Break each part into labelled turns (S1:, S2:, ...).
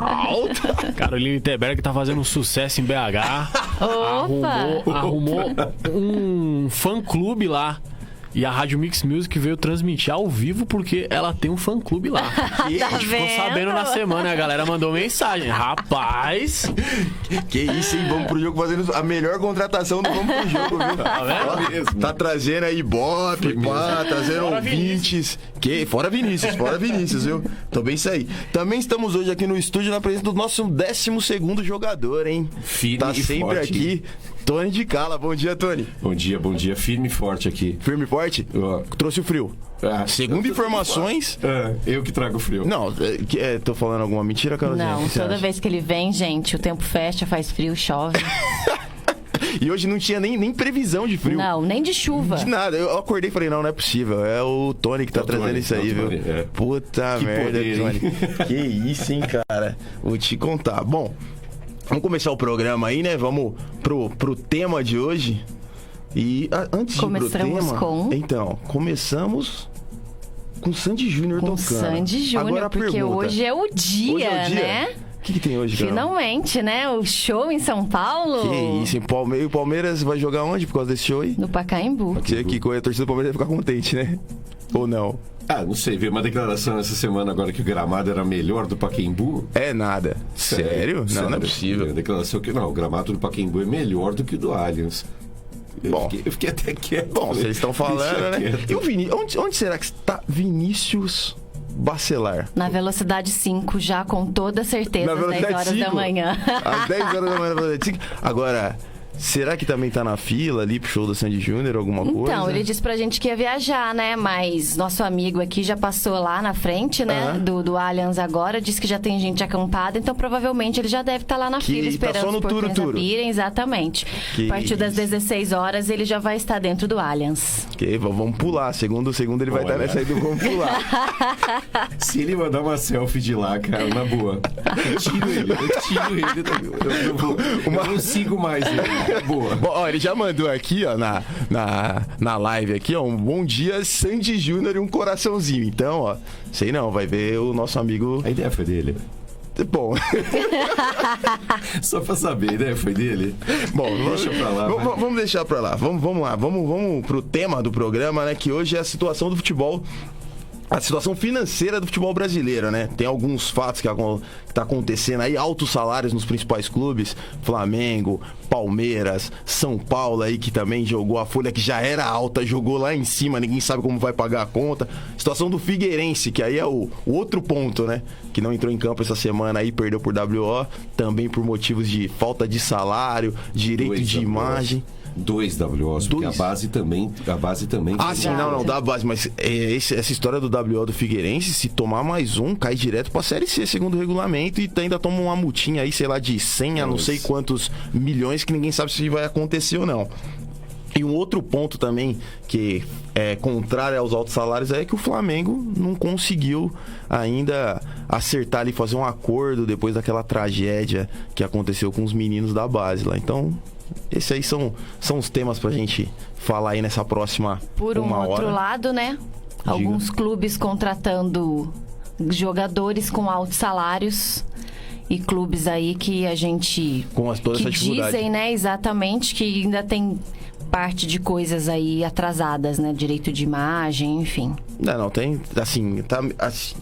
S1: Alta.
S2: Carolina Teberg tá fazendo um sucesso em BH. Arrumou um fã-clube lá. E a Rádio Mix Music veio transmitir ao vivo porque ela tem um fã-clube lá. E
S3: Tá
S2: a gente ficou
S3: vendo?
S2: sabendo na semana, a galera mandou mensagem. Rapaz,
S1: Que isso, hein? Vamos pro jogo fazendo a melhor contratação do Vamos pro Jogo, viu?
S2: tá vendo?
S1: Ó, tá trazendo aí Ibope, pá, trazendo
S2: Fora
S1: ouvintes. Fora Vinícius, viu? Tô bem isso aí. Também estamos hoje aqui no estúdio na presença do nosso 12º jogador, hein?
S4: Firme
S1: tá
S4: e
S1: sempre
S4: forte.
S1: aqui, Tony de Cala. Bom dia, Tony.
S4: Bom dia. Firme e forte aqui.
S1: Firme e forte?
S4: Ó.
S1: Trouxe o frio. Segundo informações...
S4: Eu que trago frio.
S1: Não, tô falando alguma mentira, Carolzinha?
S3: Não,
S1: O que você
S3: toda
S1: acha?
S3: vez que ele vem, gente, o tempo fecha, faz frio, chove.
S1: E hoje não tinha nem previsão de frio.
S3: Não, nem de chuva.
S1: De nada, eu acordei e falei, não é possível. É o Tony que tá
S4: É o
S1: trazendo
S4: Tony,
S1: isso
S4: é o
S1: aí, viu?
S4: Tony, é.
S1: Puta
S4: Que
S1: merda,
S4: poder,
S1: Tony.
S4: hein?
S1: Que isso, hein, cara? Vou te contar. Bom, vamos começar o programa aí, né? Vamos pro tema de hoje. E antes de ir pro
S3: Começamos
S1: tema...
S3: com?
S1: Então, começamos com Sandy Júnior
S3: Com
S1: tocando.
S3: Sandy Júnior,
S1: Agora a
S3: porque
S1: pergunta.
S3: hoje é o dia,
S1: Hoje é o dia?
S3: né?
S1: O que tem hoje, Carol?
S3: Finalmente, né? O show em São Paulo.
S1: Que isso, hein? O Palmeiras vai jogar onde por causa desse show aí?
S3: No Pacaembu.
S1: Você que com a torcida do Palmeiras vai ficar contente, né? Ou não?
S4: Não sei, veio uma declaração essa semana agora que o gramado era melhor do Pacaembu.
S1: É nada. Sério? Não é possível.
S4: A declaração que não, o gramado do Pacaembu é melhor do que o do Allianz.
S1: Bom.
S4: Eu fiquei até quieto.
S1: Bom, se eles estão falando,
S4: Deixa
S1: né?
S4: quieto.
S1: E o Vinícius, onde será que está Vinícius Bacelar?
S3: Na velocidade 5, já com toda certeza,
S1: Na
S3: às 10
S1: velocidade
S3: horas
S1: 5?
S3: da manhã.
S1: Às 10 horas da manhã na velocidade 5. Agora, será que também tá na fila ali pro show do Sandy Júnior, alguma coisa?
S3: Então, ele disse pra gente que ia viajar, né? Mas nosso amigo aqui já passou lá na frente, né?
S1: Aham.
S3: Do Allianz agora. Disse que já tem gente acampada. Então, provavelmente, ele já deve estar lá na
S1: Que
S3: fila
S1: tá
S3: esperando
S1: só no
S3: os portões
S1: turo.
S3: abrirem. Exatamente.
S1: Que
S3: A partir das
S1: isso.
S3: 16 horas, ele já vai estar dentro do Allianz.
S1: Ok, vamos pular. Segundo ele vai estar
S4: Olha.
S1: nessa aí do vamos pular.
S4: Se ele mandar uma selfie de lá, cara, na boa, eu tiro ele. Eu não sigo mais ele. Na boa.
S1: Bom, ó, ele já mandou aqui, ó, na live aqui, ó, um bom dia, Sandy Júnior e um coraçãozinho. Então, ó, sei não, vai ver o nosso amigo...
S4: A ideia foi dele.
S1: Bom,
S4: Só pra saber, a ideia foi dele.
S1: bom,
S4: Deixa pra lá, vai.
S1: vamos deixar pra lá. Vamos lá, vamos pro tema do programa, né, que hoje é a situação do futebol. A situação financeira do futebol brasileiro, né? Tem alguns fatos que tá acontecendo aí, altos salários nos principais clubes, Flamengo, Palmeiras, São Paulo aí, que também jogou a folha que já era alta, jogou lá em cima, ninguém sabe como vai pagar a conta. Situação do Figueirense, que aí é o outro ponto, né? Que não entrou em campo essa semana aí, perdeu por WO, também por motivos de falta de salário, direito
S4: 2
S1: de
S4: WOs.
S1: imagem.
S4: 2 WOs, porque a
S1: Dois?
S4: base também.
S1: Ah, sim, não, da base, mas essa história do WO do Figueirense, se tomar mais um, cai direto pra Série C, segundo o regulamento, e ainda toma uma multinha aí, sei lá, de 100 a não sei quantos milhões, que ninguém sabe se vai acontecer ou não. E um outro ponto também, que é contrário aos altos salários, é que o Flamengo não conseguiu ainda acertar ali, fazer um acordo depois daquela tragédia que aconteceu com os meninos da base lá. Então, esses aí são os temas pra gente falar aí nessa próxima
S3: Por um
S1: uma
S3: outro
S1: hora.
S3: lado, né? Alguns clubes contratando jogadores com altos salários. E clubes aí que a gente...
S1: Com toda
S3: que
S1: essa dificuldade.
S3: dizem, né, exatamente, que ainda tem parte de coisas aí atrasadas, né? Direito de imagem, enfim.
S1: Não, tem, assim,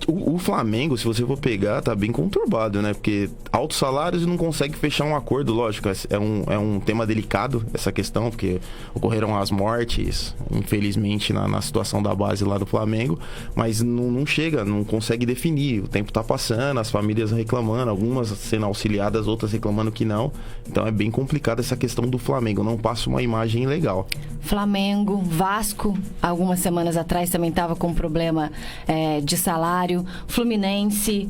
S1: o Flamengo, se você for pegar, tá bem conturbado, né? Porque altos salários não consegue fechar um acordo, lógico, é um tema delicado essa questão, porque ocorreram as mortes, infelizmente, na situação da base lá do Flamengo, mas não chega, não consegue definir, o tempo tá passando, as famílias reclamando, algumas sendo auxiliadas, outras reclamando que não, então é bem complicado essa questão do Flamengo, não passa uma imagem legal.
S3: Flamengo, Vasco, algumas semanas atrás também estava com problema de salário. Fluminense.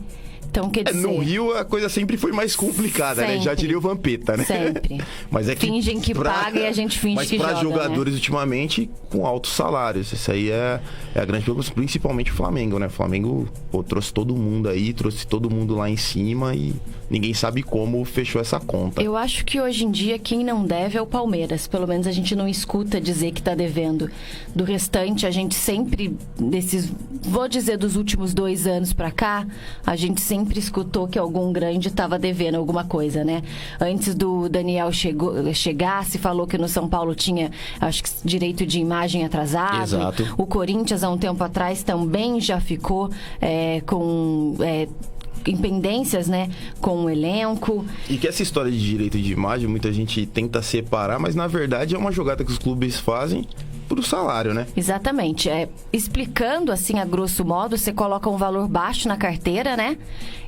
S3: Então, quer dizer...
S1: No Rio a coisa sempre foi mais complicada, né? Já
S3: Sempre.
S1: diria o Vampeta, né?
S3: Sempre.
S1: Mas é que
S3: Fingem que paga e a gente finge que joga,
S1: Mas para jogadores ultimamente com altos salários. Isso aí é a grande preocupação, principalmente o Flamengo, né? O Flamengo trouxe todo mundo aí, trouxe todo mundo lá em cima e ninguém sabe como fechou essa conta.
S3: Eu acho que hoje em dia quem não deve é o Palmeiras. Pelo menos a gente não escuta dizer que tá devendo. Do restante, a gente sempre, desses vou dizer dos últimos 2 anos pra cá, a gente sempre escutou que algum grande estava devendo alguma coisa, né? Antes do Daniel chegar, se falou que no São Paulo tinha, acho que, direito de imagem atrasado.
S1: Exato.
S3: O Corinthians, há um tempo atrás, também já ficou com... impendências, né, com o elenco.
S1: E que essa história de direito de imagem, muita gente tenta separar, mas na verdade é uma jogada que os clubes fazem pro salário, né?
S3: Exatamente. Explicando assim, a grosso modo, você coloca um valor baixo na carteira, né?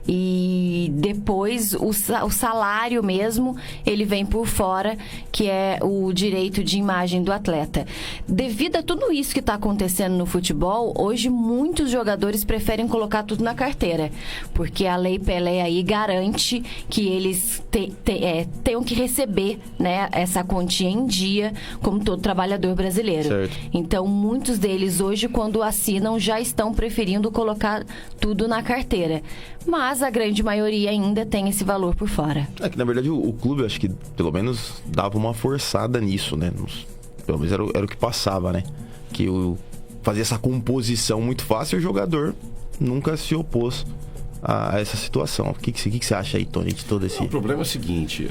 S3: E depois o salário mesmo, ele vem por fora, que é o direito de imagem do atleta. Devido a tudo isso que está acontecendo no futebol, hoje muitos jogadores preferem colocar tudo na carteira, porque a Lei Pelé aí garante que eles tenham que receber, né, essa quantia em dia, como todo trabalhador brasileiro.
S1: Certo.
S3: Então, muitos deles hoje, quando assinam, já estão preferindo colocar tudo na carteira. Mas a grande maioria ainda tem esse valor por fora.
S1: É que, na verdade, o clube, eu acho que, pelo menos, dava uma forçada nisso, né? Pelo menos era o que passava, né? Que fazia essa composição muito fácil e o jogador nunca se opôs a essa situação. O que você acha aí, Tony, de todo esse...
S4: O problema é o seguinte,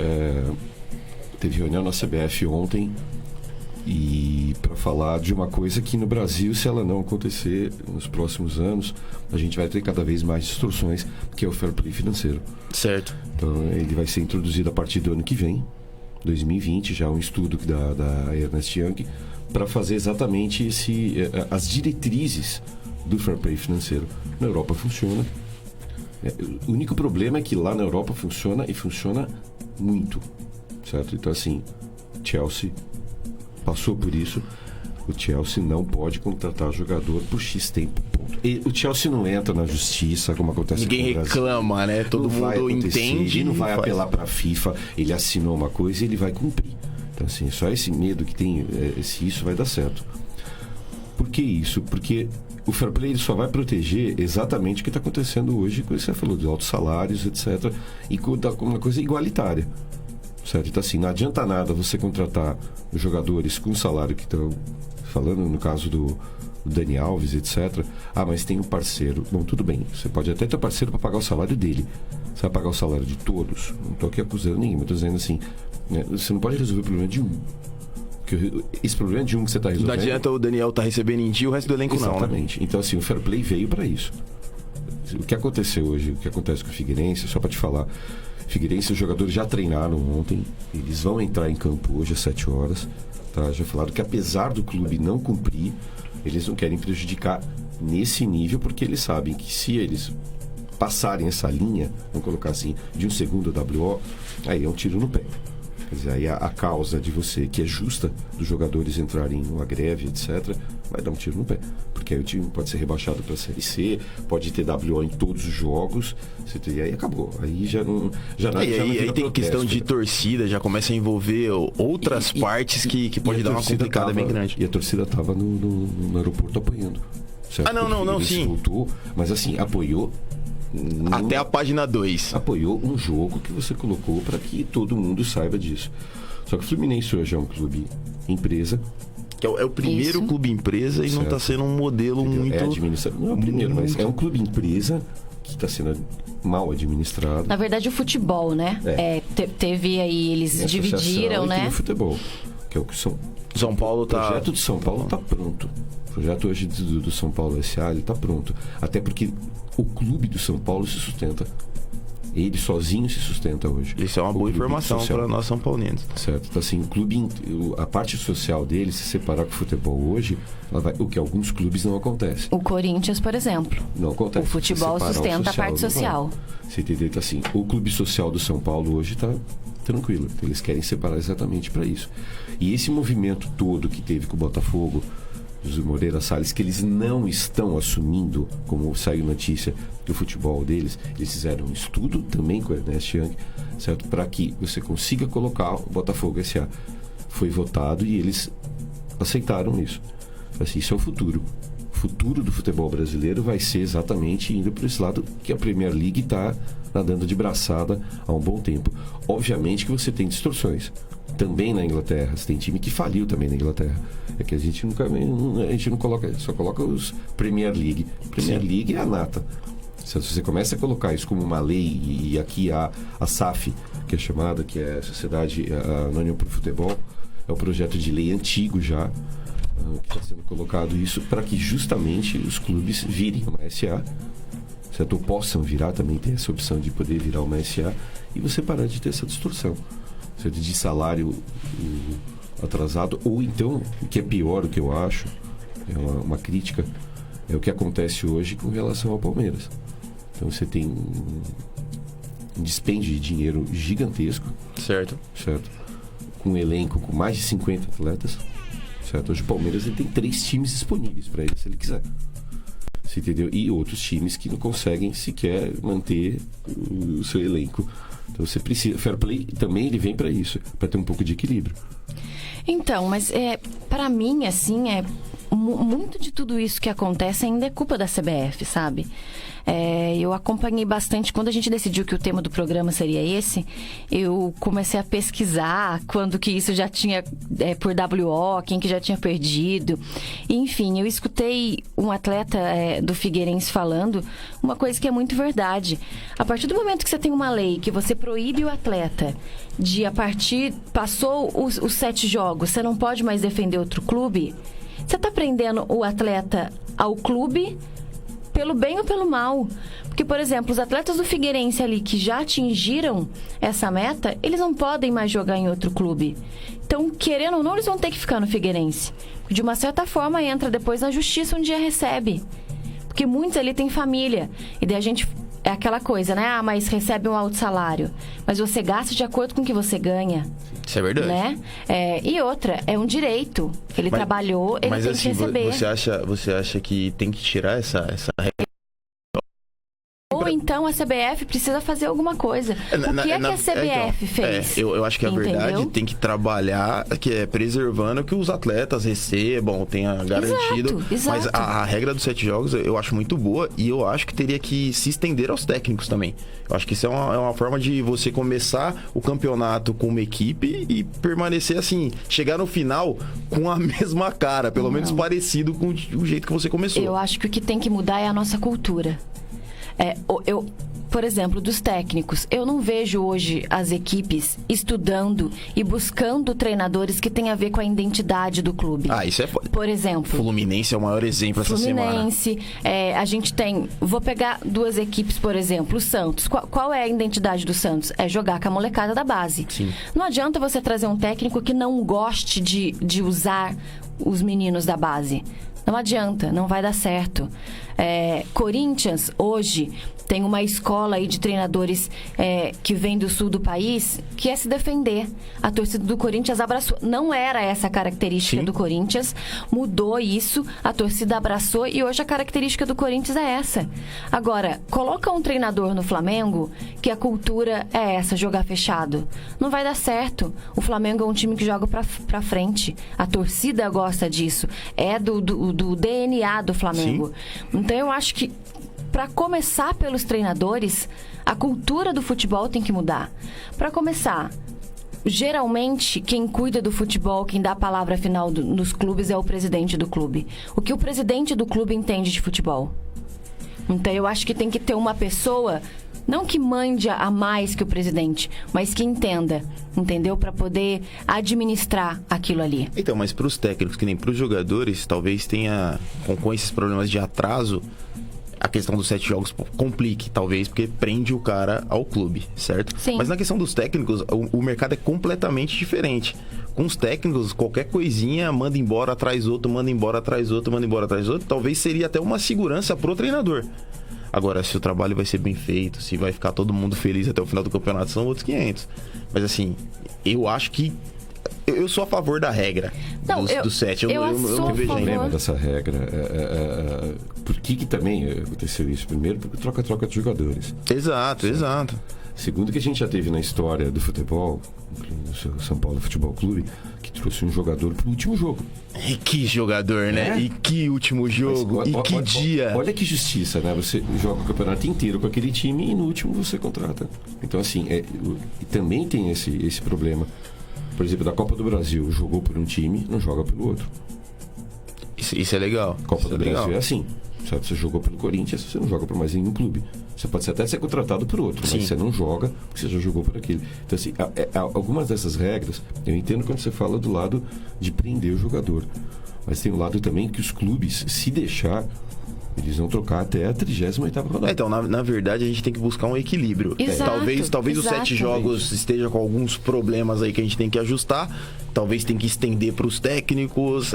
S4: teve reunião na CBF ontem e para falar de uma coisa que no Brasil, se ela não acontecer nos próximos anos, a gente vai ter cada vez mais distorções, que é o fair play financeiro.
S1: Certo.
S4: Então ele vai ser introduzido a partir do ano que vem, 2020, já um estudo da Ernst Young, para fazer exatamente as diretrizes do fair play financeiro. Na Europa funciona. O único problema é que lá na Europa funciona e funciona muito, certo? Então assim, Chelsea passou por isso. O Chelsea não pode contratar jogador por X tempo, ponto. E o Chelsea não entra na justiça, como acontece
S1: Ninguém
S4: com o Brasil.
S1: reclama, né? Todo mundo entende.
S4: Ele não vai
S1: faz.
S4: apelar para a FIFA. Ele assinou uma coisa e ele vai cumprir. Então assim, só esse medo que tem, se isso vai dar certo. Por que isso? Porque o fair play ele só vai proteger exatamente o que está acontecendo hoje, como você falou, de altos salários, etc. E com uma coisa igualitária. Certo? Então assim, não adianta nada você contratar jogadores com salário que estão falando, no caso do Dani Alves, etc. Ah, mas tem um parceiro. Bom, tudo bem, você pode até ter parceiro para pagar o salário dele. Você vai pagar o salário de todos? Não estou aqui acusando ninguém, mas estou dizendo assim, né, você não pode resolver o problema de um. Porque esse problema de um que você está resolvendo...
S1: Não adianta o Daniel tá recebendo em dia e o resto do elenco não, né?
S4: Exatamente. Então assim, o fair play veio para isso. O que aconteceu hoje, o que acontece com o Figueirense, só para te falar... Figueirense, os jogadores já treinaram ontem, eles vão entrar em campo hoje às 7 horas, tá? Já falaram que apesar do clube não cumprir, eles não querem prejudicar nesse nível, porque eles sabem que se eles passarem essa linha, vamos colocar assim, de um segundo WO, aí é um tiro no pé. Quer dizer, aí a causa de você, que é justa, dos jogadores entrarem numa greve, etc., vai dar um tiro no pé. Porque aí o time pode ser rebaixado para a Série C, pode ter WO em todos os jogos, e aí acabou. Aí já não...
S1: Aí tem questão de torcida, já começa a envolver outras partes que pode dar uma complicada bem grande.
S4: E a torcida estava no aeroporto apoiando. Certo?
S1: Não, sim.
S4: Voltou, mas assim, apoiou...
S1: Até a página 2.
S4: Apoiou um jogo que você colocou para que todo mundo saiba disso. Só que o Fluminense hoje é um clube empresa.
S1: Que é o primeiro clube empresa e certo. Não está sendo um modelo muito...
S4: Não é o primeiro, mas é um clube empresa que está sendo mal administrado.
S3: Na verdade, o futebol, né? Teve aí, eles dividiram, né?
S4: E o futebol, que é o que são...
S1: São Paulo tá...
S4: O projeto de São Paulo está pronto. O projeto hoje do São Paulo S.A. está pronto. Até porque o clube do São Paulo se sustenta. Ele sozinho se sustenta hoje.
S1: Isso é uma boa informação para nós São Paulinos.
S4: Certo. Então, assim, o clube, a parte social dele, se separar com o futebol hoje, o que alguns clubes não acontece.
S3: O Corinthians, por exemplo.
S4: Não acontece.
S3: O futebol sustenta a parte social.
S4: Você entendeu? Então, assim, o clube social do São Paulo hoje está tranquilo. Eles querem separar exatamente para isso. E esse movimento todo que teve com o Botafogo, os Moreira Salles, que eles não estão assumindo, como saiu notícia do futebol deles, eles fizeram um estudo também com o Ernest Young, certo? Para que você consiga colocar o Botafogo S.A. Foi votado e eles aceitaram isso. Assim, isso é o futuro. O futuro do futebol brasileiro vai ser exatamente indo para esse lado que a Premier League está nadando de braçada há um bom tempo. Obviamente que você tem distorções. também na Inglaterra. Você tem time que faliu também na Inglaterra. É que a gente não coloca, só coloca os Premier League. Premier League é a nata. Se você começa a colocar isso como uma lei, e aqui a SAF, que é chamada, que é a Sociedade Anônima para o Futebol, é um projeto de lei antigo já, que está sendo colocado isso para que justamente os clubes virem uma SA, certo? Ou possam virar, também tem essa opção de poder virar uma SA, e você parar de ter essa distorção, certo? De salário atrasado, ou então, o que é pior, o que eu acho, é uma crítica, é o que acontece hoje com relação ao Palmeiras. Então você tem um dispêndio de dinheiro gigantesco, certo? Com um elenco com mais de 50 atletas, certo? Hoje o Palmeiras ele tem 3 times disponíveis para ele, se ele quiser. Você entendeu? E outros times que não conseguem sequer manter o seu elenco. Então você precisa. Fair Play também ele vem para isso, para ter um pouco de equilíbrio.
S3: Então, mas para mim, assim, muito de tudo isso que acontece ainda é culpa da CBF, sabe? Eu acompanhei bastante. Quando a gente decidiu que o tema do programa seria esse, eu comecei a pesquisar quando que isso já tinha por WO, quem que já tinha perdido. Enfim, eu escutei um atleta do Figueirense falando uma coisa que é muito verdade. A partir do momento que você tem uma lei que você proíbe o atleta de, passou os 7 jogos, você não pode mais defender outro clube, você está prendendo o atleta ao clube pelo bem ou pelo mal. Porque, por exemplo, os atletas do Figueirense ali que já atingiram essa meta, eles não podem mais jogar em outro clube. Então, querendo ou não, eles vão ter que ficar no Figueirense. De uma certa forma, entra depois na justiça, um dia recebe. Porque muitos ali têm família. E daí a gente... É aquela coisa, né? Mas recebe um alto salário. Mas você gasta de acordo com o que você ganha.
S1: Isso é verdade.
S3: Né? E outra, é um direito. Ele trabalhou, ele tem que receber.
S1: Você acha que tem que tirar essa regra?
S3: Ou então a CBF precisa fazer alguma coisa. O que a CBF fez?
S1: Eu acho que a verdade tem que trabalhar, que é preservando que os atletas recebam, tenha garantido.
S3: Exato.
S1: Mas a regra dos 7 jogos eu acho muito boa, e eu acho que teria que se estender aos técnicos também. Eu acho que isso é uma forma de você começar o campeonato com uma equipe e permanecer assim, chegar no final com a mesma cara, pelo menos parecido com o jeito que você começou.
S3: Eu acho que o que tem que mudar é a nossa cultura. Por exemplo, dos técnicos, eu não vejo hoje as equipes estudando e buscando treinadores que tenham a ver com a identidade do clube.
S1: Isso é foda.
S3: Por exemplo,
S1: Fluminense é o maior exemplo essa semana.
S3: Fluminense, a gente tem... Vou pegar 2 equipes, por exemplo, o Santos. Qual é a identidade do Santos? É jogar com a molecada da base.
S1: Sim.
S3: Não adianta você trazer um técnico que não goste de usar os meninos da base. Não adianta, não vai dar certo. Corinthians, hoje, tem uma escola aí de treinadores que vem do sul do país, que é se defender. A torcida do Corinthians abraçou. Não era essa a característica do Corinthians, mudou isso, a torcida abraçou e hoje a característica do Corinthians é essa. Agora, coloca um treinador no Flamengo que a cultura é essa, jogar fechado. Não vai dar certo. O Flamengo é um time que joga pra frente. A torcida gosta disso. É do DNA do Flamengo. Sim. Então eu acho que para começar pelos treinadores, a cultura do futebol tem que mudar. Para começar, geralmente quem cuida do futebol, quem dá a palavra final nos clubes é o presidente do clube. O que o presidente do clube entende de futebol? Então eu acho que tem que ter uma pessoa, não que mande a mais que o presidente, mas que entenda, entendeu? Para poder administrar aquilo ali.
S1: Então, mas para os técnicos, que nem para os jogadores, talvez tenha, com esses problemas de atraso, a questão dos 7 jogos complique, talvez, porque prende o cara ao clube, certo?
S3: Sim.
S1: Mas na questão dos técnicos, o mercado é completamente diferente. Com os técnicos, qualquer coisinha, manda embora, atrás outro, manda embora, atrás outro, manda embora, atrás outro. Talvez seria até uma segurança pro treinador. Agora, se o trabalho vai ser bem feito, se vai ficar todo mundo feliz até o final do campeonato, são outros 500. Mas assim, eu acho que eu sou a favor da regra do 7. Eu não vejo
S4: o problema dessa regra. Por que também aconteceu isso? Primeiro, porque troca de jogadores.
S1: Exato.
S4: Segundo, que a gente já teve na história do futebol, no São Paulo Futebol Clube, que trouxe um jogador pro último jogo.
S1: E que jogador, né? E que último jogo, que dia.
S4: Olha que justiça, né? Você joga o campeonato inteiro com aquele time e no último você contrata. Então, assim, e também tem esse problema. por exemplo, da Copa do Brasil, jogou por um time, não joga pelo outro.
S1: Isso é legal.
S4: Copa do Brasil é assim. Certo? Você jogou pelo Corinthians, você não joga por mais nenhum clube. Você pode até ser contratado por outro, mas você não joga porque você já jogou por aquele. Então, assim, algumas dessas regras, eu entendo quando você fala do lado de prender o jogador. Mas tem o lado também que os clubes, se deixar, eles vão trocar até a 38ª rodada.
S1: Então, na verdade, a gente tem que buscar um equilíbrio.
S3: Exato,
S1: talvez os 7 jogos esteja com alguns problemas aí que a gente tem que ajustar. Talvez tem que estender para os técnicos.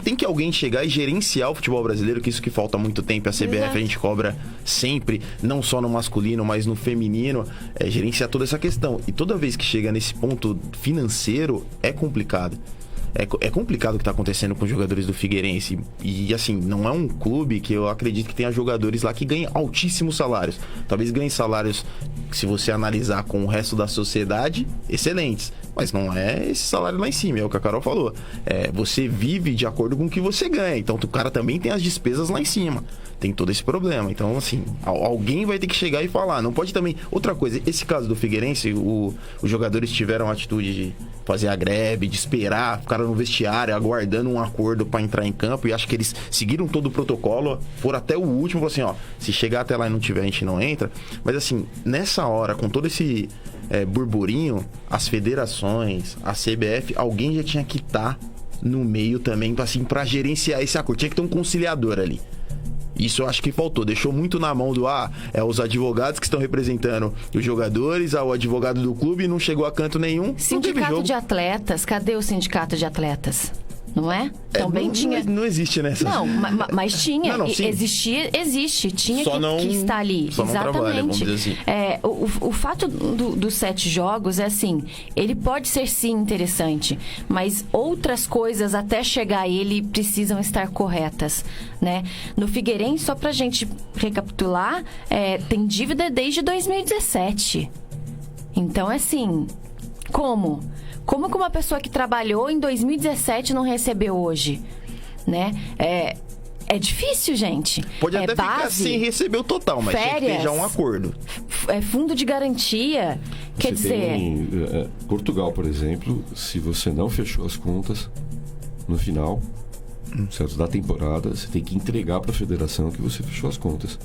S1: Tem que alguém chegar e gerenciar o futebol brasileiro, que isso que falta muito tempo. A CBF a gente cobra sempre, não só no masculino, mas no feminino, gerenciar toda essa questão. E toda vez que chega nesse ponto financeiro, é complicado. É complicado o que está acontecendo com os jogadores do Figueirense. E, assim, não é um clube que eu acredito que tenha jogadores lá que ganhem altíssimos salários. Talvez ganhem salários, se você analisar com o resto da sociedade, excelentes. Mas não é esse salário lá em cima, é o que a Carol falou. Você vive de acordo com o que você ganha. Então, o cara também tem as despesas lá em cima. Tem todo esse problema. Então, assim, alguém vai ter que chegar e falar. Não pode também... Outra coisa, esse caso do Figueirense, os jogadores tiveram a atitude de fazer a greve, de esperar, ficaram no vestiário, aguardando um acordo para entrar em campo. E acho que eles seguiram todo o protocolo, foram até o último, falaram assim, ó, se chegar até lá e não tiver, a gente não entra. Mas, assim, nessa hora, com todo esse burburinho, as federações, a CBF, alguém já tinha que estar no meio também, assim, para gerenciar esse acordo. Tinha que ter um conciliador ali. Isso eu acho que faltou. Deixou muito na mão do os advogados que estão representando os jogadores, o advogado do clube, não chegou a canto nenhum.
S3: Sindicato de atletas, cadê o sindicato de atletas? Não é? Também tinha.
S1: Não existe nessa.
S3: Não, mas tinha.
S1: Não,
S3: Existe. Tinha
S1: só
S3: que estar ali.
S1: Só
S3: exatamente.
S1: Não trabalha, vamos dizer assim.
S3: O fato dos 7 jogos é assim, ele pode ser sim interessante, mas outras coisas até chegar a ele precisam estar corretas, né? No Figueirense, só pra gente recapitular, tem dívida desde 2017. Então, assim, como? Como que uma pessoa que trabalhou em 2017 não recebeu hoje? Né? É difícil, gente.
S1: Pode até ficar sem receber o total, mas
S3: férias,
S1: tem que ter já um acordo.
S3: Fundo de garantia. Quer dizer...
S4: Portugal, por exemplo, se você não fechou as contas no final certo, da temporada, você tem que entregar para a federação que você fechou as contas.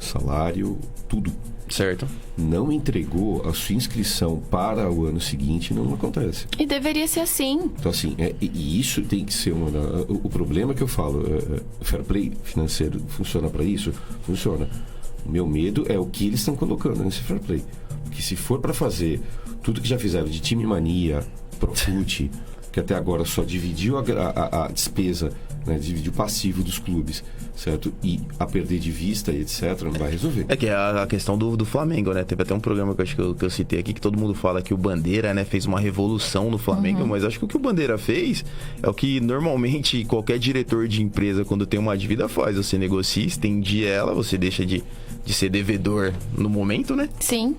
S4: Salário, tudo.
S1: Certo.
S4: Não entregou a sua inscrição para o ano seguinte, não acontece.
S3: E deveria ser assim.
S4: Então, assim, e isso tem que ser o problema que eu falo, o fair play financeiro funciona para isso? Funciona. O meu medo é o que eles estão colocando nesse fair play. Porque se for para fazer tudo que já fizeram de time mania, Profute, que até agora só dividiu a despesa, né, dividiu o passivo dos clubes, certo? E a perder de vista e etc, não vai resolver.
S1: Que é a questão do Flamengo, né? Teve até um programa que eu acho que eu citei aqui, que todo mundo fala que o Bandeira, né, fez uma revolução no Flamengo, mas acho que o que o Bandeira fez é o que normalmente qualquer diretor de empresa, quando tem uma dívida, faz. Você negocia, estende ela, você deixa de ser devedor no momento, né?
S3: Sim.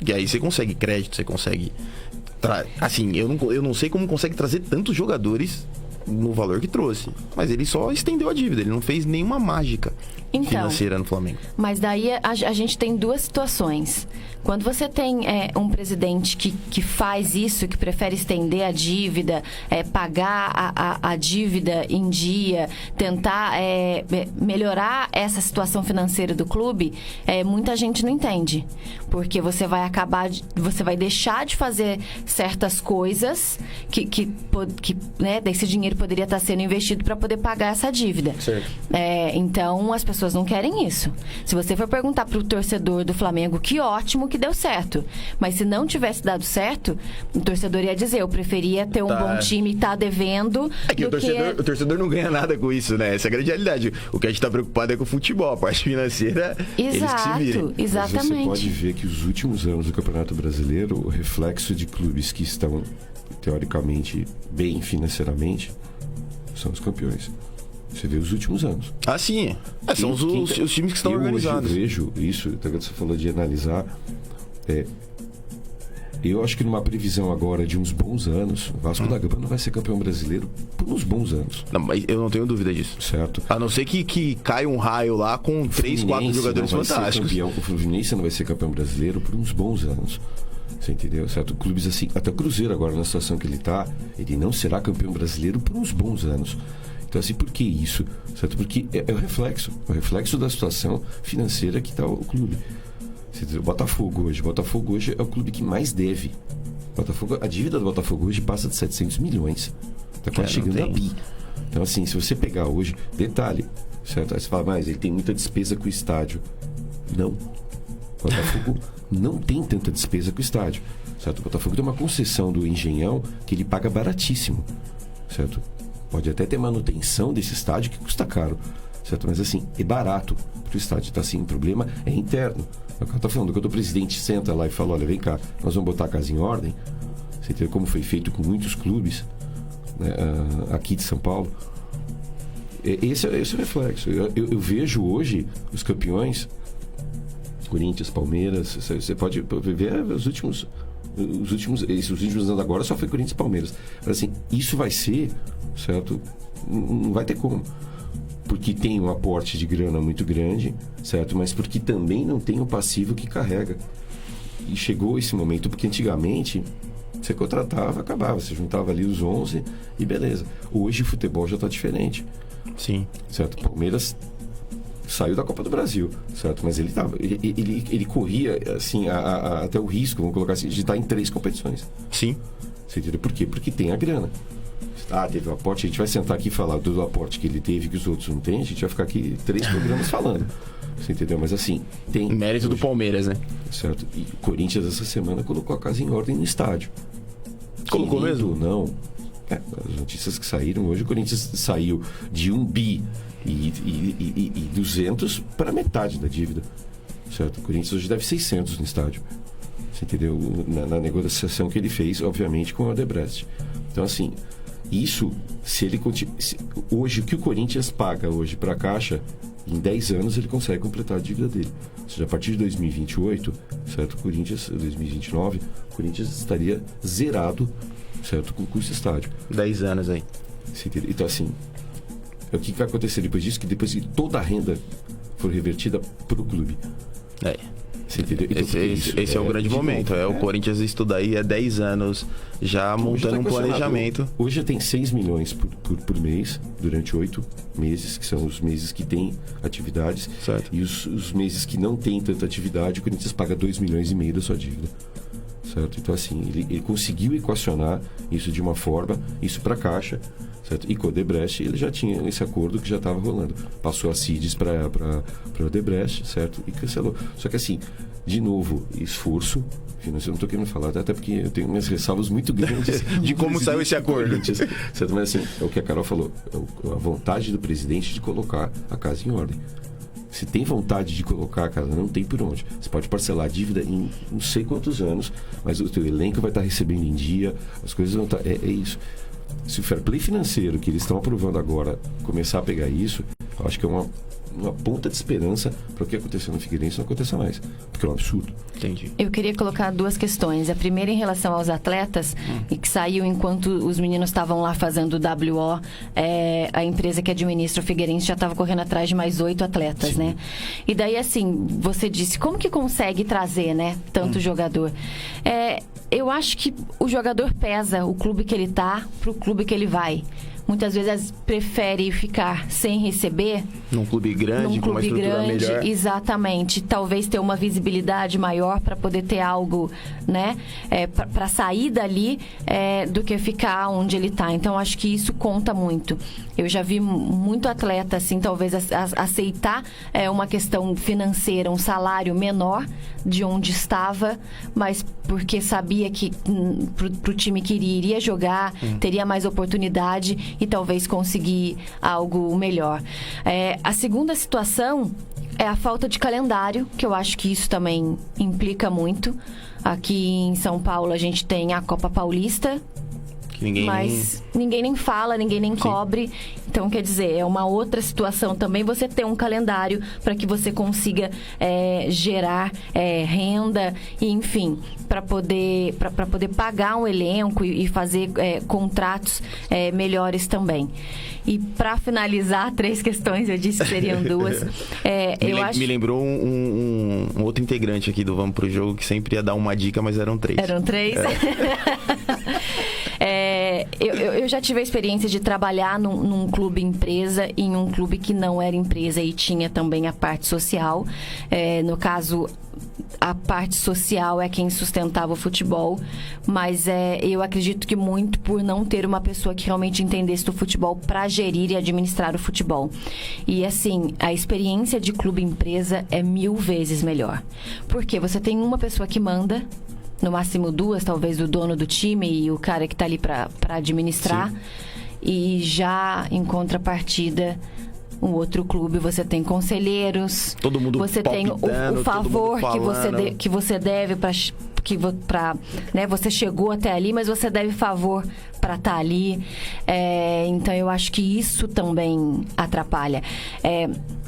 S1: E aí você consegue crédito, você consegue... Assim, eu não sei como consegue trazer tantos jogadores no valor que trouxe. Mas ele só estendeu a dívida, ele não fez nenhuma mágica financeira no Flamengo.
S3: Mas daí a gente tem duas situações. Quando você tem um presidente que faz isso, que prefere estender a dívida, pagar a dívida em dia, tentar melhorar essa situação financeira do clube, muita gente não entende. Porque você vai deixar de fazer certas coisas que né, desse dinheiro poderia estar sendo investido para poder pagar essa dívida.
S1: Certo.
S3: Então, as pessoas não querem isso. Se você for perguntar para o torcedor do Flamengo, que ótimo que deu certo. Mas se não tivesse dado certo, o torcedor ia dizer, eu preferia ter um bom time e estar devendo.
S1: Que o torcedor não ganha nada com isso, né? Essa é a grande realidade. O que a gente está preocupado é com o futebol, a parte financeira, eles que se virem.
S3: Exatamente.
S4: Mas você pode ver que os últimos anos do Campeonato Brasileiro, o reflexo de clubes que estão teoricamente bem financeiramente são os campeões. Você vê os últimos anos.
S1: Sim. São os times que estão organizados.
S4: Eu vejo isso, então você falou de analisar. Eu acho que numa previsão agora de uns bons anos, o Vasco da Gama não vai ser campeão brasileiro por uns bons anos.
S1: Não, mas eu não tenho dúvida disso.
S4: Certo.
S1: A não ser que caia um raio lá com 3, 4 jogadores fantásticos.
S4: O Fluminense não vai ser campeão brasileiro por uns bons anos. Você entendeu? Certo? Clubes assim, até o Cruzeiro agora, na situação que ele está, ele não será campeão brasileiro por uns bons anos. Então, assim, por que isso? Certo? Porque é o reflexo da situação financeira que está o clube. O Botafogo hoje é o clube que mais deve. A dívida do Botafogo hoje passa de 700 milhões. Está quase chegando a bi. Então, assim, se você pegar hoje, detalhe, certo? Aí você fala, mas ele tem muita despesa com o estádio. Não. O Botafogo não tem tanta despesa com o estádio. Certo? O Botafogo tem uma concessão do Engenhão que ele paga baratíssimo. Certo? Pode até ter manutenção desse estádio que custa caro. Certo? Mas, assim, é barato para o estádio. Então, assim, o problema é interno. É o que eu estou falando. Quando o presidente senta lá e fala, olha, vem cá, nós vamos botar a casa em ordem. Você entendeu como foi feito com muitos clubes, né, aqui de São Paulo. Esse é o reflexo. Eu vejo hoje os campeões, Corinthians, Palmeiras, você pode ver os últimos anos agora só foi Corinthians e Palmeiras. Mas, assim, isso vai ser, certo? Não vai ter como. Porque tem um aporte de grana muito grande, certo? Mas porque também não tem um passivo que carrega. E chegou esse momento, porque antigamente você contratava, acabava, você juntava ali os 11 e beleza. Hoje o futebol já está diferente.
S1: Sim.
S4: Certo? O Palmeiras saiu da Copa do Brasil, certo? Mas ele corria, assim, até o risco, vamos colocar assim, de estar em 3 competições.
S1: Sim.
S4: Você entendeu? Por quê? Porque tem a grana. Teve o aporte, a gente vai sentar aqui e falar do aporte que ele teve que os outros não têm, a gente vai ficar aqui 3 programas falando. Você entendeu? Mas, assim, tem...
S1: Mérito do Palmeiras, né?
S4: Certo. E o Corinthians, essa semana, colocou a casa em ordem no estádio.
S1: Colocou mesmo?
S4: Não. As notícias que saíram hoje, o Corinthians saiu de 1 bi e 200 para metade da dívida. Certo? O Corinthians hoje deve 600 no estádio. Você entendeu? Na negociação que ele fez, obviamente, com o Odebrecht. Então, assim, isso, se ele hoje, o que o Corinthians paga hoje para a Caixa, em 10 anos ele consegue completar a dívida dele. Ou seja, a partir de 2028, certo? 2029, o Corinthians estaria zerado, certo? Com o custo estádio.
S1: 10 anos aí.
S4: Então, assim, o que vai acontecer depois disso? Que depois que toda a renda for revertida para o clube. Você entendeu? Então,
S1: esse é o grande momento. O Corinthians estuda aí há 10 anos já montando um planejamento.
S4: Hoje tem 6 milhões por mês, durante 8 meses, que são os meses que tem atividades.
S1: Certo.
S4: E os meses que não tem tanta atividade, o Corinthians paga 2,5 milhões da sua dívida. Certo? Então, assim, ele conseguiu equacionar isso de uma forma, isso para a Caixa, certo? E com o Odebrecht ele já tinha esse acordo que já estava rolando. Passou a CIDES para o Odebrecht, certo? E cancelou. Só que, assim, de novo, esforço financeiro, eu não estou querendo falar, até porque eu tenho minhas ressalvas muito grandes
S1: de como saiu esse acordo.
S4: Certo? Mas, assim, é o que a Carol falou, a vontade do presidente de colocar a casa em ordem. Se tem vontade de colocar, cara, não tem por onde. Você pode parcelar a dívida em não sei quantos anos, mas o teu elenco vai estar recebendo em dia, as coisas vão estar... É isso. Se o fair play financeiro que eles estão aprovando agora começar a pegar isso, eu acho que é uma ponta de esperança para o que aconteceu no Figueirense não aconteça mais. Porque é um absurdo.
S1: Entendi.
S3: Eu queria colocar 2 questões. A primeira em relação aos atletas, e que saiu enquanto os meninos estavam lá fazendo o WO, a empresa que administra o Figueirense já estava correndo atrás de mais 8 atletas, né? E daí, assim, você disse, como que consegue trazer, né, tanto jogador? Eu acho que o jogador pesa o clube que ele tá pro clube que ele vai. Muitas vezes prefere ficar sem receber.
S1: Num clube grande, com uma estrutura melhor.
S3: Exatamente. Talvez ter uma visibilidade maior para poder ter algo, né? Para sair dali do que ficar onde ele está. Então, acho que isso conta muito. Eu já vi muito atleta, assim, talvez aceitar uma questão financeira, um salário menor de onde estava, mas porque sabia que pro time que iria jogar, teria mais oportunidade e talvez conseguir algo melhor. A segunda situação é a falta de calendário, que eu acho que isso também implica muito. Aqui em São Paulo a gente tem a Copa Paulista,
S1: Que ninguém
S3: mas ninguém nem fala, ninguém nem cobre. Então, quer dizer, é uma outra situação também você ter um calendário para que você consiga gerar renda e, enfim, para poder pagar um elenco e fazer contratos melhores também. E para finalizar, 3 questões, eu disse que seriam 2.
S1: Me lembrou um outro integrante aqui do Vamos Pro Jogo que sempre ia dar uma dica, mas eram 3.
S3: Eram 3? Eu já tive a experiência de trabalhar num clube empresa e em um clube que não era empresa e tinha também a parte social. No caso, a parte social é quem sustentava o futebol, mas eu acredito que muito por não ter uma pessoa que realmente entendesse do futebol para gerir e administrar o futebol. E assim, a experiência de clube empresa é 1000 vezes melhor. Porque você tem uma pessoa que manda, no máximo 2, talvez o dono do time e o cara que está ali para administrar. Sim. E já em contrapartida, um outro clube, você tem conselheiros,
S1: todo mundo
S3: você tem o favor que você deve para né, você chegou até ali, mas você deve favor para estar ali. Então eu acho que isso também atrapalha.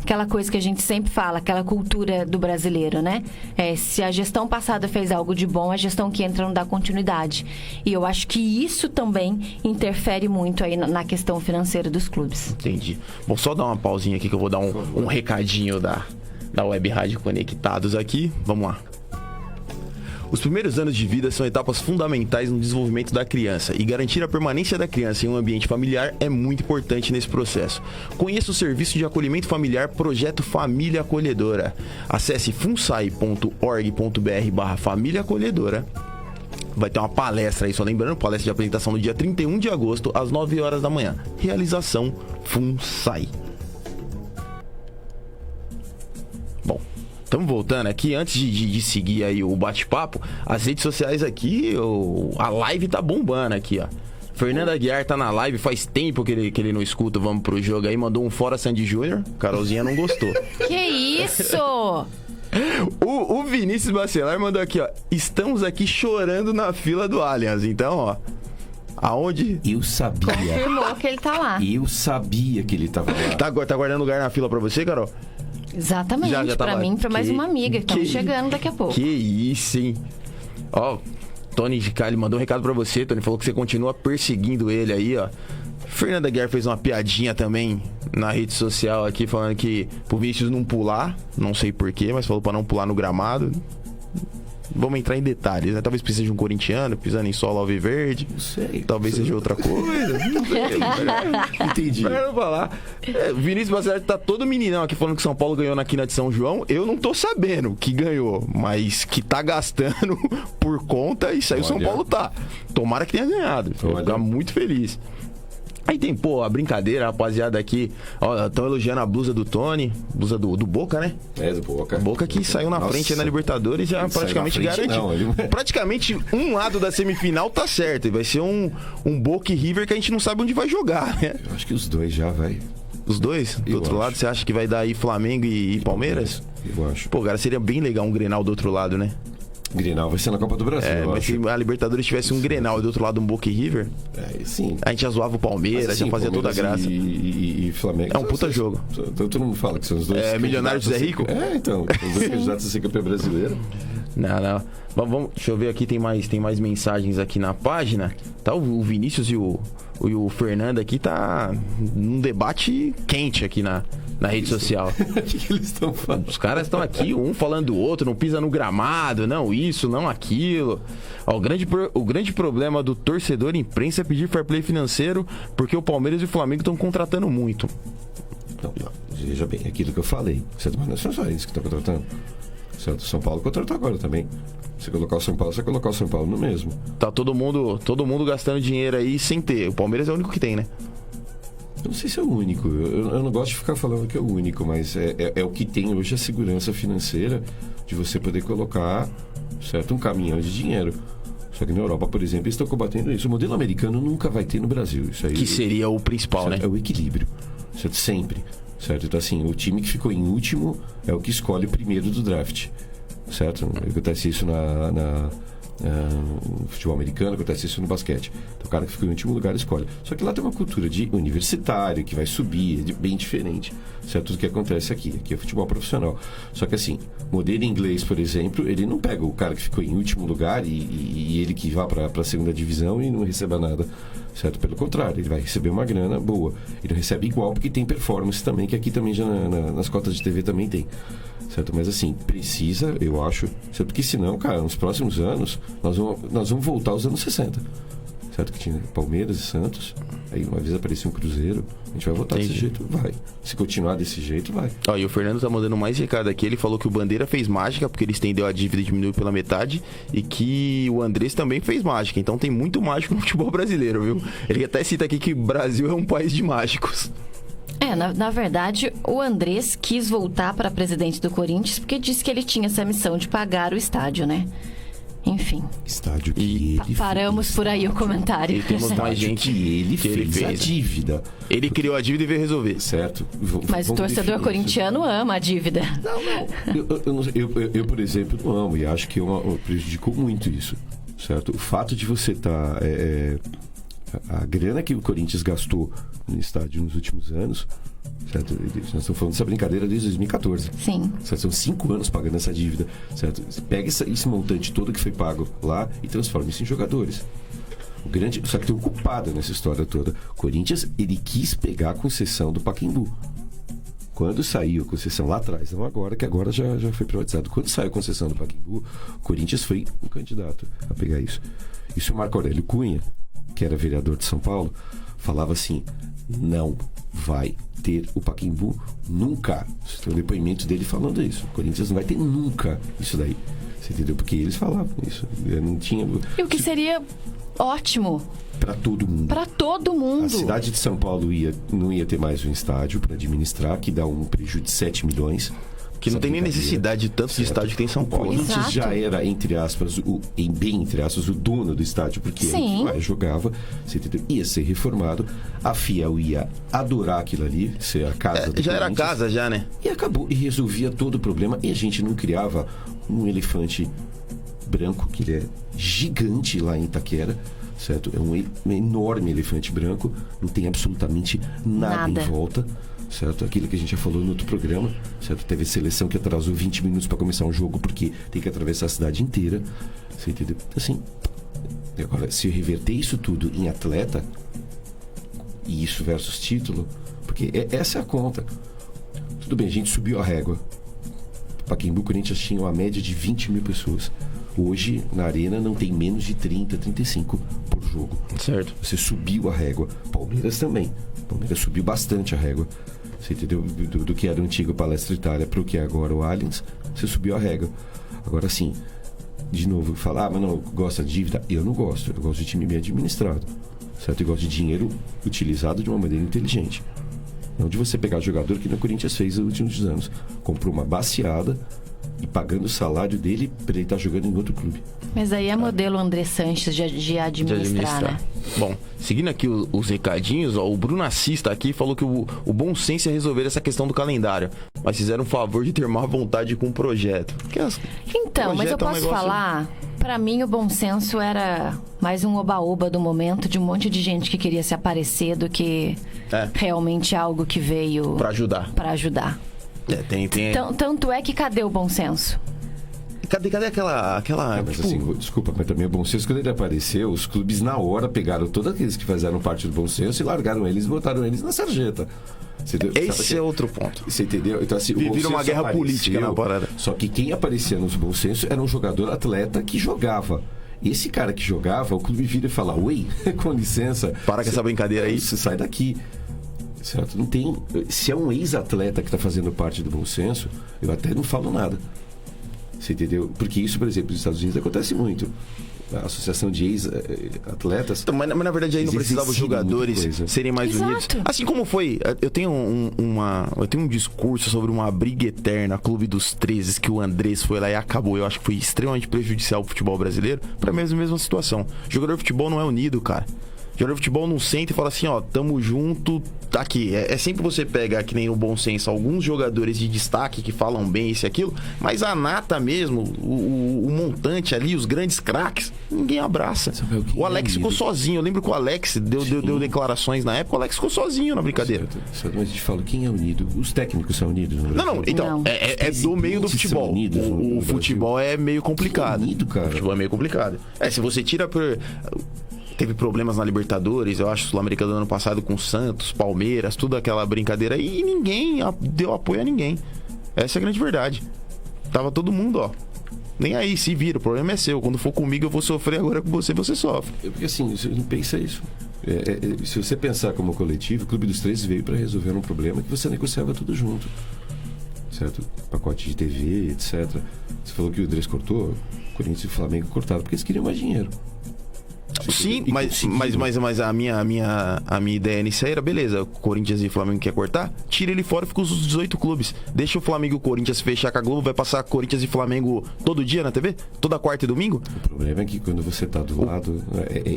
S3: Aquela coisa que a gente sempre fala, aquela cultura do brasileiro, né? Se a gestão passada fez algo de bom, a gestão que entra não dá continuidade. E eu acho que isso também interfere muito aí na questão financeira dos clubes.
S1: Entendi. Vou só dar uma pausinha aqui que eu vou dar um recadinho da Web Rádio Conectados aqui. Vamos lá. Os primeiros anos de vida são etapas fundamentais no desenvolvimento da criança e garantir a permanência da criança em um ambiente familiar é muito importante nesse processo. Conheça o serviço de acolhimento familiar Projeto Família Acolhedora. Acesse funsai.org.br/família acolhedora. Vai ter uma palestra aí, só lembrando, palestra de apresentação no dia 31 de agosto, às 9 horas da manhã. Realização FUNSAI. Bom, estamos voltando aqui. Antes de seguir aí o bate-papo, as redes sociais aqui, a live tá bombando aqui, ó. Fernando Aguiar tá na live, faz tempo que ele não escuta, Vamos Pro Jogo aí, mandou um fora Sandy Júnior, Carolzinha não gostou.
S3: Que isso?
S1: O Vinícius Bacelar mandou aqui, ó, estamos aqui chorando na fila do Allianz, então, ó, aonde?
S4: Eu sabia.
S3: Confirmou que ele tá lá.
S4: Eu sabia que ele tava lá.
S1: Tá guardando lugar na fila pra você, Carol?
S3: Exatamente, já tá pra lá. Mim, pra mais uma amiga que estamos chegando daqui a pouco.
S1: Que isso, hein? Ó, Tony de Cali mandou um recado pra você, Tony, falou que você continua perseguindo ele aí, ó. Fernanda Guerra fez uma piadinha também na rede social aqui, falando que pro Vinícius não pular, não sei porquê, mas falou pra não pular no gramado. Vamos entrar em detalhes, né? Talvez precise de um corintiano pisando em solo alviverde.
S4: Não sei.
S1: Talvez seja outra coisa. Não sei.
S4: Entendi.
S1: Vamos falar. Vinícius Bacelar tá todo meninão aqui falando que São Paulo ganhou na Quina de São João. Eu não tô sabendo que ganhou, mas que tá gastando por conta, isso aí o São Paulo tá. Tomara que tenha ganhado. Vou ficar muito feliz. Aí tem, a brincadeira, a rapaziada aqui, ó, estão elogiando a blusa do Tony, blusa do Boca, né?
S4: Do Boca.
S1: Boca que saiu na frente aí na Libertadores, já praticamente garantiu. Praticamente um lado da semifinal tá certo, e vai ser um Boca e River que a gente não sabe onde vai jogar, né?
S4: Eu acho que os dois já vai.
S1: Os dois? Do outro lado, você acha que vai dar aí Flamengo e Palmeiras?
S4: Eu acho.
S1: Pô, cara, seria bem legal um Grenal do outro lado, né?
S4: Grenal vai ser na Copa do Brasil.
S1: Mas se a Libertadores tivesse um Grenal e do outro lado um Boca e River,
S4: sim.
S1: A gente já zoava o Palmeiras, assim, já fazia toda a graça.
S4: E Flamengo.
S1: É um puta jogo.
S4: Todo mundo fala que são os dois.
S1: Milionário de Zé Rico?
S4: Então. Os dois candidatos a ser campeão brasileiro.
S1: Não. Vamos, deixa eu ver aqui, tem mais mensagens aqui na página. Tá, o Vinícius e o Fernando aqui tá num debate quente aqui na rede social.
S4: O que eles estão falando?
S1: Os caras estão aqui, um falando do outro, não pisa no gramado, não isso, não aquilo. Ó, o grande problema do torcedor imprensa é pedir fair play financeiro porque o Palmeiras e o Flamengo estão contratando muito.
S4: Não, veja bem, aquilo que eu falei. Mas não são só eles que estão contratando. Certo? São Paulo contratou agora também. Se colocar o São Paulo, você colocar o São Paulo no mesmo.
S1: Tá todo mundo gastando dinheiro aí sem ter. O Palmeiras é o único que tem, né?
S4: Eu não sei se é o único. Eu não gosto de ficar falando que é o único, mas é o que tem hoje a segurança financeira de você poder colocar, certo, um caminhão de dinheiro. Só que na Europa, por exemplo, eles estão combatendo isso. O modelo americano nunca vai ter no Brasil. Isso aí,
S1: que seria o principal,
S4: certo?
S1: Né?
S4: É o equilíbrio. Certo? Sempre. Certo? Então, assim, o time que ficou em último é o que escolhe o primeiro do draft. Certo? Acontece isso No futebol americano acontece isso no basquete. Então o cara que fica em último lugar escolhe. Só que lá tem uma cultura de universitário que vai subir, bem diferente, certo? Do que acontece aqui. Aqui é futebol profissional. Só que assim, modelo inglês, por exemplo, ele não pega o cara que ficou em último lugar e ele que vá para a segunda divisão e não receba nada, certo? Pelo contrário, ele vai receber uma grana boa. Ele não recebe igual porque tem performance também, que aqui também já nas cotas de TV também tem, certo? Mas assim, precisa, eu acho, certo? Porque senão, cara, nos próximos anos nós vamos voltar aos anos 60, certo? Que tinha Palmeiras e Santos, aí uma vez apareceu um Cruzeiro, a gente vai voltar desse jeito, vai. Se continuar desse jeito, vai.
S1: Ó, e o Fernando tá mandando mais recado aqui, ele falou que o Bandeira fez mágica, porque ele estendeu a dívida e diminuiu pela metade, e que o Andrés também fez mágica, então tem muito mágico no futebol brasileiro, viu? Ele até cita aqui que o Brasil é um país de mágicos.
S3: Na verdade, o Andrés quis voltar para presidente do Corinthians porque disse que ele tinha essa missão de pagar o estádio, né? Enfim.
S4: Estádio que ele
S3: paramos
S4: fez.
S3: por aí o comentário.
S1: E temos mais gente
S4: que ele fez a dívida.
S1: Ele criou a dívida e veio resolver.
S4: Certo.
S3: Mas o torcedor corintiano ama a dívida.
S4: Eu, por exemplo, não amo e acho que prejudicou muito isso, certo? O fato de você estar... a grana que o Corinthians gastou no estádio nos últimos anos, certo? Nós estamos falando dessa brincadeira desde 2014.
S3: Sim.
S4: Certo? São 5 anos pagando essa dívida, certo? Pega esse montante todo que foi pago lá e transforma isso em jogadores. Só que tem um culpado nessa história toda. O Corinthians, ele quis pegar a concessão do Pacaembu. Quando saiu a concessão lá atrás, não agora, que agora já foi privatizado. Quando saiu a concessão do Pacaembu, o Corinthians foi o candidato a pegar isso. E o Marco Aurélio Cunha, que era vereador de São Paulo, falava assim: não vai ter o Pacaembu nunca. Tem um depoimento dele falando isso. O Corinthians não vai ter nunca isso daí. Você entendeu? Porque eles falavam isso. Eu não tinha...
S3: E o que seria ótimo
S4: para todo mundo.
S3: Para todo mundo.
S4: A cidade de São Paulo não ia ter mais um estádio para administrar, que dá um prejuízo de 7 milhões.
S1: Que não tem nem necessidade de tanto de estádio que tem em São Paulo.
S4: O Corinthians já era, entre aspas, o dono do estádio, porque ele jogava, você entendeu? Ia ser reformado, a Fiel ia adorar aquilo ali, ser a casa do
S1: já era casa, já, né?
S4: E acabou, e resolvia todo o problema, e a gente não criava um elefante branco, que ele é gigante lá em Itaquera, certo? É um enorme elefante branco, não tem absolutamente nada em volta, certo? Aquilo que a gente já falou no outro programa, certo? Teve seleção que atrasou 20 minutos para começar um jogo porque tem que atravessar a cidade inteira, você entendeu? Assim, agora, se reverter isso tudo em atleta, e isso versus título, porque essa é a conta. Tudo bem, a gente subiu a régua. Pacaembu, Corinthians tinha uma média de 20 mil pessoas. Hoje, na arena, não tem menos de 30, 35 por jogo.
S1: Certo.
S4: Você subiu a régua. Palmeiras também. Palmeiras subiu bastante a régua. Você entendeu? Do que era o antigo Palestra Itália para o que é agora o Allianz, você subiu a régua. Agora sim, de novo, falar, mas não gosta de dívida? Eu não gosto. Eu gosto de time bem administrado. Certo? Eu gosto de dinheiro utilizado de uma maneira inteligente. Não de você pegar jogador que no Corinthians fez nos últimos anos. Comprou uma baseada e pagando o salário dele para ele estar jogando em outro clube.
S3: Mas aí é modelo André Sanches de administrar, né?
S1: Bom, seguindo aqui os recadinhos, ó, o Bruno Assis está aqui e falou que o bom senso é resolver essa questão do calendário, mas fizeram um favor de ter má vontade com o projeto.
S3: Então, mas eu posso falar, pra mim o bom senso era mais um oba-oba do momento, de um monte de gente que queria se aparecer do que realmente algo que veio
S1: pra ajudar. Tem.
S3: Tanto é que cadê o bom senso?
S1: Cadê aquela
S4: mas tipo... assim, desculpa, mas também o bom senso, quando ele apareceu, os clubes na hora pegaram todos aqueles que fizeram parte do bom senso e largaram eles e botaram eles na sarjeta.
S1: Esse é outro ponto.
S4: Você entendeu? Então, assim,
S1: vira uma guerra política na parada.
S4: Só que quem aparecia nos bom senso era um jogador atleta que jogava. Esse cara que jogava, o clube vira e fala: oi, com licença.
S1: Para com essa brincadeira aí.
S4: Você sai daqui. Certo? Não tem. Se é um ex-atleta que está fazendo parte do bom senso, eu até não falo nada. Você entendeu? Porque isso, por exemplo, nos Estados Unidos acontece muito. A associação de ex-atletas...
S1: Então, mas na verdade aí não precisava os jogadores serem mais unidos. Assim como foi... Eu tenho um discurso sobre uma briga eterna, Clube dos 13, que o Andrés foi lá e acabou. Eu acho que foi extremamente prejudicial ao futebol brasileiro. Pra mim é a mesma situação. O jogador de futebol não é unido, cara. Jogador de futebol não senta e fala assim, ó, tamo junto, tá aqui. É sempre você pega, que nem no bom senso, alguns jogadores de destaque que falam bem isso e aquilo, mas a nata mesmo, o montante ali, os grandes craques, ninguém abraça. O Alex ficou sozinho. Eu lembro que o Alex deu declarações na época, o Alex ficou sozinho na brincadeira.
S4: Certo. Mas a gente fala, quem é unido? Os técnicos são unidos?
S1: Não, então,
S3: Não.
S1: é do meio do futebol.
S4: Unidos
S1: o futebol é meio complicado.
S4: Unido, cara.
S1: O futebol é meio complicado. Se você tira por... Teve problemas na Libertadores, eu acho, Sul-Americano do ano passado com Santos, Palmeiras, tudo aquela brincadeira. E ninguém deu apoio a ninguém. Essa é a grande verdade. Tava todo mundo, ó. Nem aí, se vira, o problema é seu. Quando for comigo eu vou sofrer, agora com você sofre.
S4: Porque assim, você não pensa isso. Se você pensar como coletivo, o Clube dos 13 veio para resolver um problema que você negociava tudo junto. Certo? Pacote de TV, etc. Você falou que o Andrés cortou, Corinthians e Flamengo cortaram porque eles queriam mais dinheiro.
S1: Sim, mas a minha ideia nisso aí era, beleza, Corinthians e Flamengo quer cortar, tira ele fora e fica os 18 clubes. Deixa o Flamengo e o Corinthians fechar com a Globo, vai passar Corinthians e Flamengo todo dia na TV? Toda quarta e domingo?
S4: O problema é que quando você tá do lado...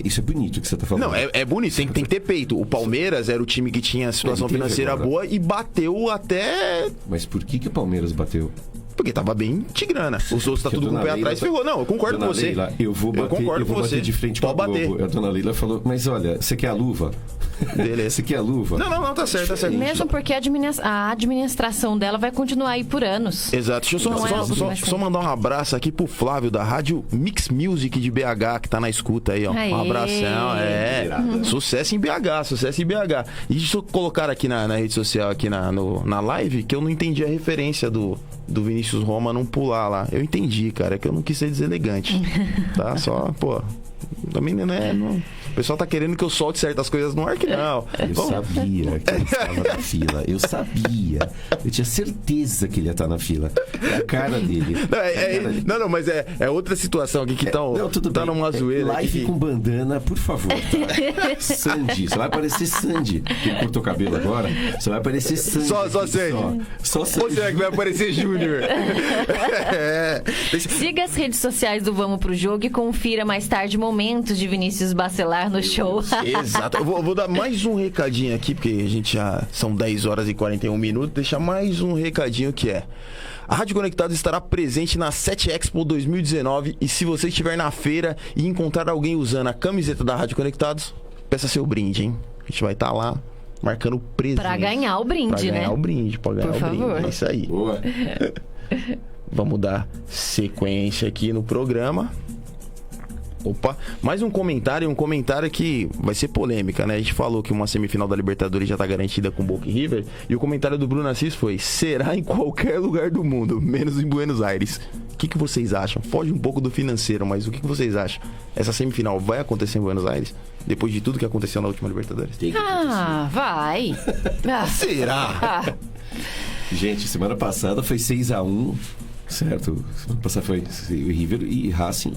S4: isso é bonito que você tá falando.
S1: Não, é bonito, tem que ter peito. O Palmeiras era o time que tinha situação financeira boa e bateu até...
S4: Mas por que o Palmeiras bateu?
S1: Porque tava bem tigrana. Os outros tá tudo com o pé atrás e ferrou. Não, eu concordo com você.
S4: Leila, eu vou bater de frente com a Globo. A dona Leila falou, mas olha, você quer a luva?
S1: Beleza.
S4: Você quer a luva?
S1: Não, tá certo, tá certo.
S3: Mesmo porque a administração dela vai continuar aí por anos.
S1: Exato. Deixa eu só mandar um abraço aqui pro Flávio da Rádio Mix Music de BH, que tá na escuta aí, ó.
S3: Aê.
S1: Um abração. Sucesso em BH. E deixa eu colocar aqui na rede social, aqui na live, que eu não entendi a referência do Vinícius Roma não pular lá. Eu entendi, cara, é que eu não quis ser deselegante. Tá? Só, pô... Também não é... Não. O pessoal tá querendo que eu solte certas coisas no ar, que não.
S4: Eu sabia que ele estava na fila. Eu sabia. Eu tinha certeza que ele ia estar na fila. É a cara dele.
S1: Não, mas é outra situação aqui que tá numa zoeira.
S4: Live com bandana, por favor. Tá? Sandy. Você vai parecer Sandy. Que cortou o cabelo agora. Você vai parecer Sandy.
S1: Só Sandy.
S4: Só Sandy.
S1: Ou será que vai aparecer Júnior?
S3: Siga as redes sociais do Vamos Pro Jogo e confira mais tarde momentos de Vinícius Bacelar no show.
S1: Exato. Eu vou dar mais um recadinho aqui, porque a gente já são 10 horas e 41 minutos. Deixar mais um recadinho que é: a Rádio Conectados estará presente na 7 Expo 2019 e se você estiver na feira e encontrar alguém usando a camiseta da Rádio Conectados, peça seu brinde, hein? A gente vai estar lá marcando presente.
S3: Pra ganhar o brinde,
S1: pra ganhar
S3: né?
S1: O brinde, pra ganhar
S3: Por
S1: o brinde.
S3: favor.
S1: É isso aí.
S4: Boa.
S1: Vamos dar sequência aqui no programa. Opa, mais um comentário que vai ser polêmica, né? A gente falou que uma semifinal da Libertadores já tá garantida com Boca e River, e o comentário do Bruno Assis foi: será em qualquer lugar do mundo, menos em Buenos Aires. O que vocês acham? Foge um pouco do financeiro, mas o que vocês acham? Essa semifinal vai acontecer em Buenos Aires? Depois de tudo que aconteceu na última Libertadores?
S3: Vai.
S1: Será?
S4: Gente, semana passada foi 6-1. Certo, semana passada foi o River e Racing.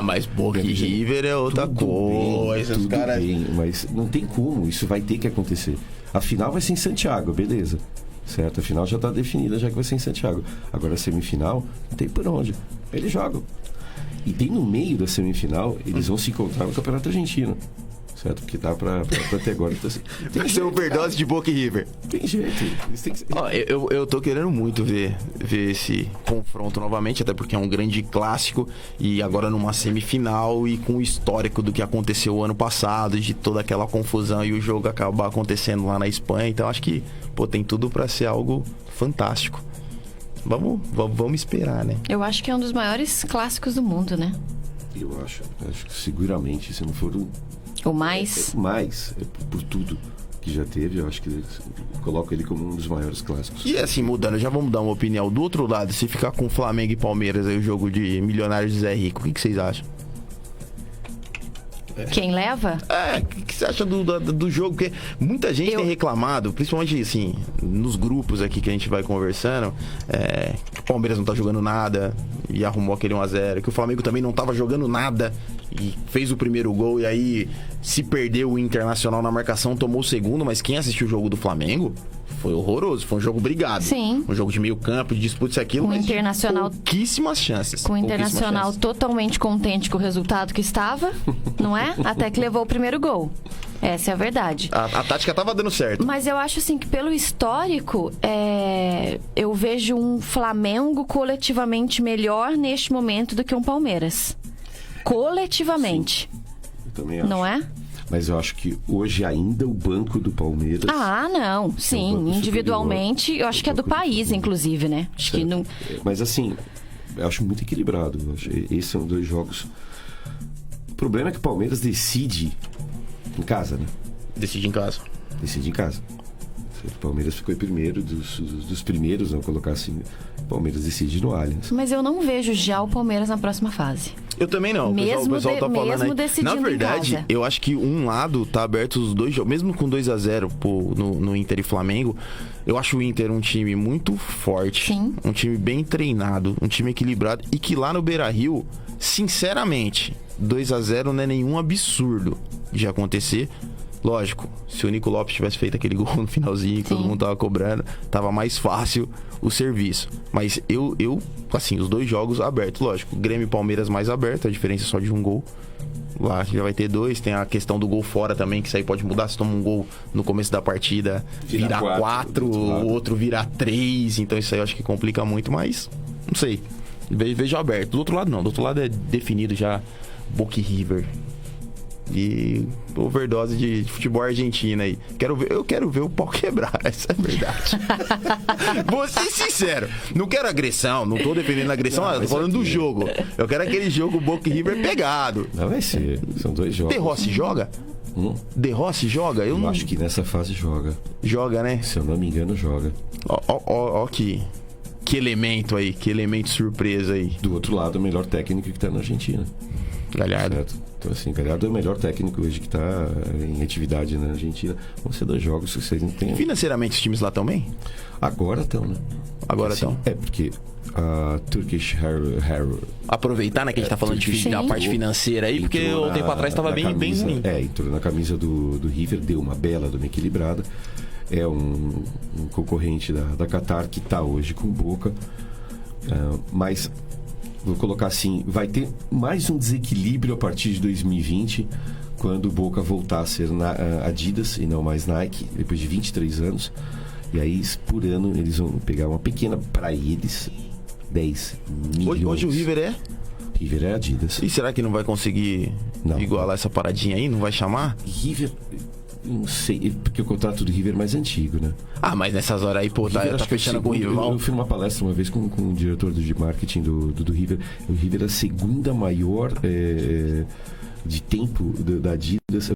S1: Mas Boca e River é outra coisa.
S4: Tudo bem, mas não tem como, isso vai ter que acontecer. A final vai ser em Santiago, beleza. Certo, a final já está definida, já que vai ser em Santiago. Agora a semifinal, não tem por onde. Eles jogam. E tem no meio da semifinal, eles vão se encontrar no Campeonato Argentino. Certo? Porque dá pra ter agora. Então, assim,
S1: vai ser overdose de Boca e River.
S4: Tem jeito. Tem que...
S1: eu tô querendo muito ver esse confronto novamente, até porque é um grande clássico. E agora numa semifinal e com o histórico do que aconteceu o ano passado, de toda aquela confusão e o jogo acabar acontecendo lá na Espanha. Então acho que tem tudo pra ser algo fantástico. Vamos esperar, né?
S3: Eu acho que é um dos maiores clássicos do mundo, né?
S4: Eu acho que seguramente, se não for
S3: o mais?
S4: Por tudo que já teve, eu acho que eu coloco ele como um dos maiores clássicos.
S1: E assim, mudando, já vamos dar uma opinião. Do outro lado, se ficar com Flamengo e Palmeiras aí, o jogo de Milionários de Zé Rico, o que vocês acham?
S3: Quem leva?
S1: O que você acha do jogo? Porque muita gente tem reclamado, principalmente assim, nos grupos aqui que a gente vai conversando, que o Palmeiras não tá jogando nada e arrumou aquele 1-0, que o Flamengo também não tava jogando nada e fez o primeiro gol, e aí se perdeu o Internacional na marcação, tomou o segundo. Mas quem assistiu o jogo do Flamengo foi horroroso. Foi um jogo brigado.
S3: Sim.
S1: Um jogo de meio campo, de disputa, isso e aquilo.
S3: Com o
S1: mas
S3: Internacional...
S1: pouquíssimas chances.
S3: Com o Internacional totalmente contente com o resultado que estava, não é? Até que levou o primeiro gol. Essa é a verdade.
S1: A tática tava dando certo.
S3: Mas eu acho assim que pelo histórico, eu vejo um Flamengo coletivamente melhor neste momento do que um Palmeiras. Coletivamente.
S4: Eu também acho.
S3: Não é?
S4: Mas eu acho que hoje ainda o banco do Palmeiras...
S3: Ah, não. Sim,
S4: banco
S3: individualmente,
S4: superior.
S3: eu acho que é do país, inclusive, né? Acho que não...
S4: Mas assim, eu acho muito equilibrado. Esses são 2 jogos. O problema é que o Palmeiras decide em casa, né?
S1: Decide em casa.
S4: Decide em casa. O Palmeiras ficou em primeiro dos primeiros, vamos colocar assim. O Palmeiras decide no Allianz.
S3: Mas eu não vejo já o Palmeiras na próxima fase.
S1: Eu também não.
S3: Mesmo
S1: o pessoal tá falando
S3: mesmo
S1: aí.
S3: decidindo
S1: Na verdade,
S3: em casa.
S1: eu acho que um lado tá aberto os 2 jogos. Mesmo com 2-0 no Inter e Flamengo, eu acho o Inter um time muito forte.
S3: Sim.
S1: Um time bem treinado, um time equilibrado. E que lá no Beira-Rio, sinceramente, 2-0 não é nenhum absurdo de acontecer. Lógico, se o Nico Lopes tivesse feito aquele gol no finalzinho que todo mundo tava cobrando, tava mais fácil o serviço. Mas eu assim, os 2 jogos abertos, lógico. Grêmio e Palmeiras mais aberto, a diferença é só de um gol. Lá já vai ter 2, tem a questão do gol fora também, que isso aí pode mudar. Se toma um gol no começo da partida, vira 4, o outro vira 3. Então isso aí eu acho que complica muito, mas não sei. Vejo aberto. Do outro lado não, do outro lado é definido já Boca e River. E overdose de futebol argentino aí. Eu quero ver o pau quebrar, essa é a verdade. Vou ser sincero, não quero agressão, não tô defendendo agressão, tô falando do jogo. Eu quero aquele jogo Boca e River pegado.
S4: Não vai ser, são 2 jogos.
S1: De Rossi joga? De Rossi joga?
S4: Eu acho que nessa fase joga.
S1: Joga, né?
S4: Se eu não me engano, joga.
S1: Ó que elemento aí, que elemento surpresa aí.
S4: Do outro lado, o melhor técnico que tá na Argentina.
S1: Galhardo.
S4: Certo? Então, assim, Galhardo é o melhor técnico hoje que está em atividade na Argentina. Vão ser 2 jogos que vocês não têm.
S1: Financeiramente, os times lá estão bem?
S4: Agora estão, né?
S1: Agora estão.
S4: É, porque a Turkish Harrow...
S1: Aproveitar, né, que a gente tá falando da parte financeira aí, porque o tempo atrás estava bem ruim.
S4: Entrou na camisa do River, deu uma bela, de uma equilibrada. É um concorrente da Qatar que está hoje com Boca. Mas... Vou colocar assim, vai ter mais um desequilíbrio a partir de 2020, quando o Boca voltar a ser Adidas e não mais Nike, depois de 23 anos. E aí, por ano, eles vão pegar uma pequena, para eles, 10 milhões.
S1: Hoje o River é?
S4: River é Adidas.
S1: E será que não vai conseguir igualar essa paradinha aí? Não vai chamar?
S4: River... Não sei, porque o contrato do River é mais antigo, né?
S1: Ah, mas nessas horas aí, pô, tá fechando com o rival.
S4: Eu fiz uma palestra uma vez com o diretor de marketing do River. O River é a segunda maior de tempo da Adidas.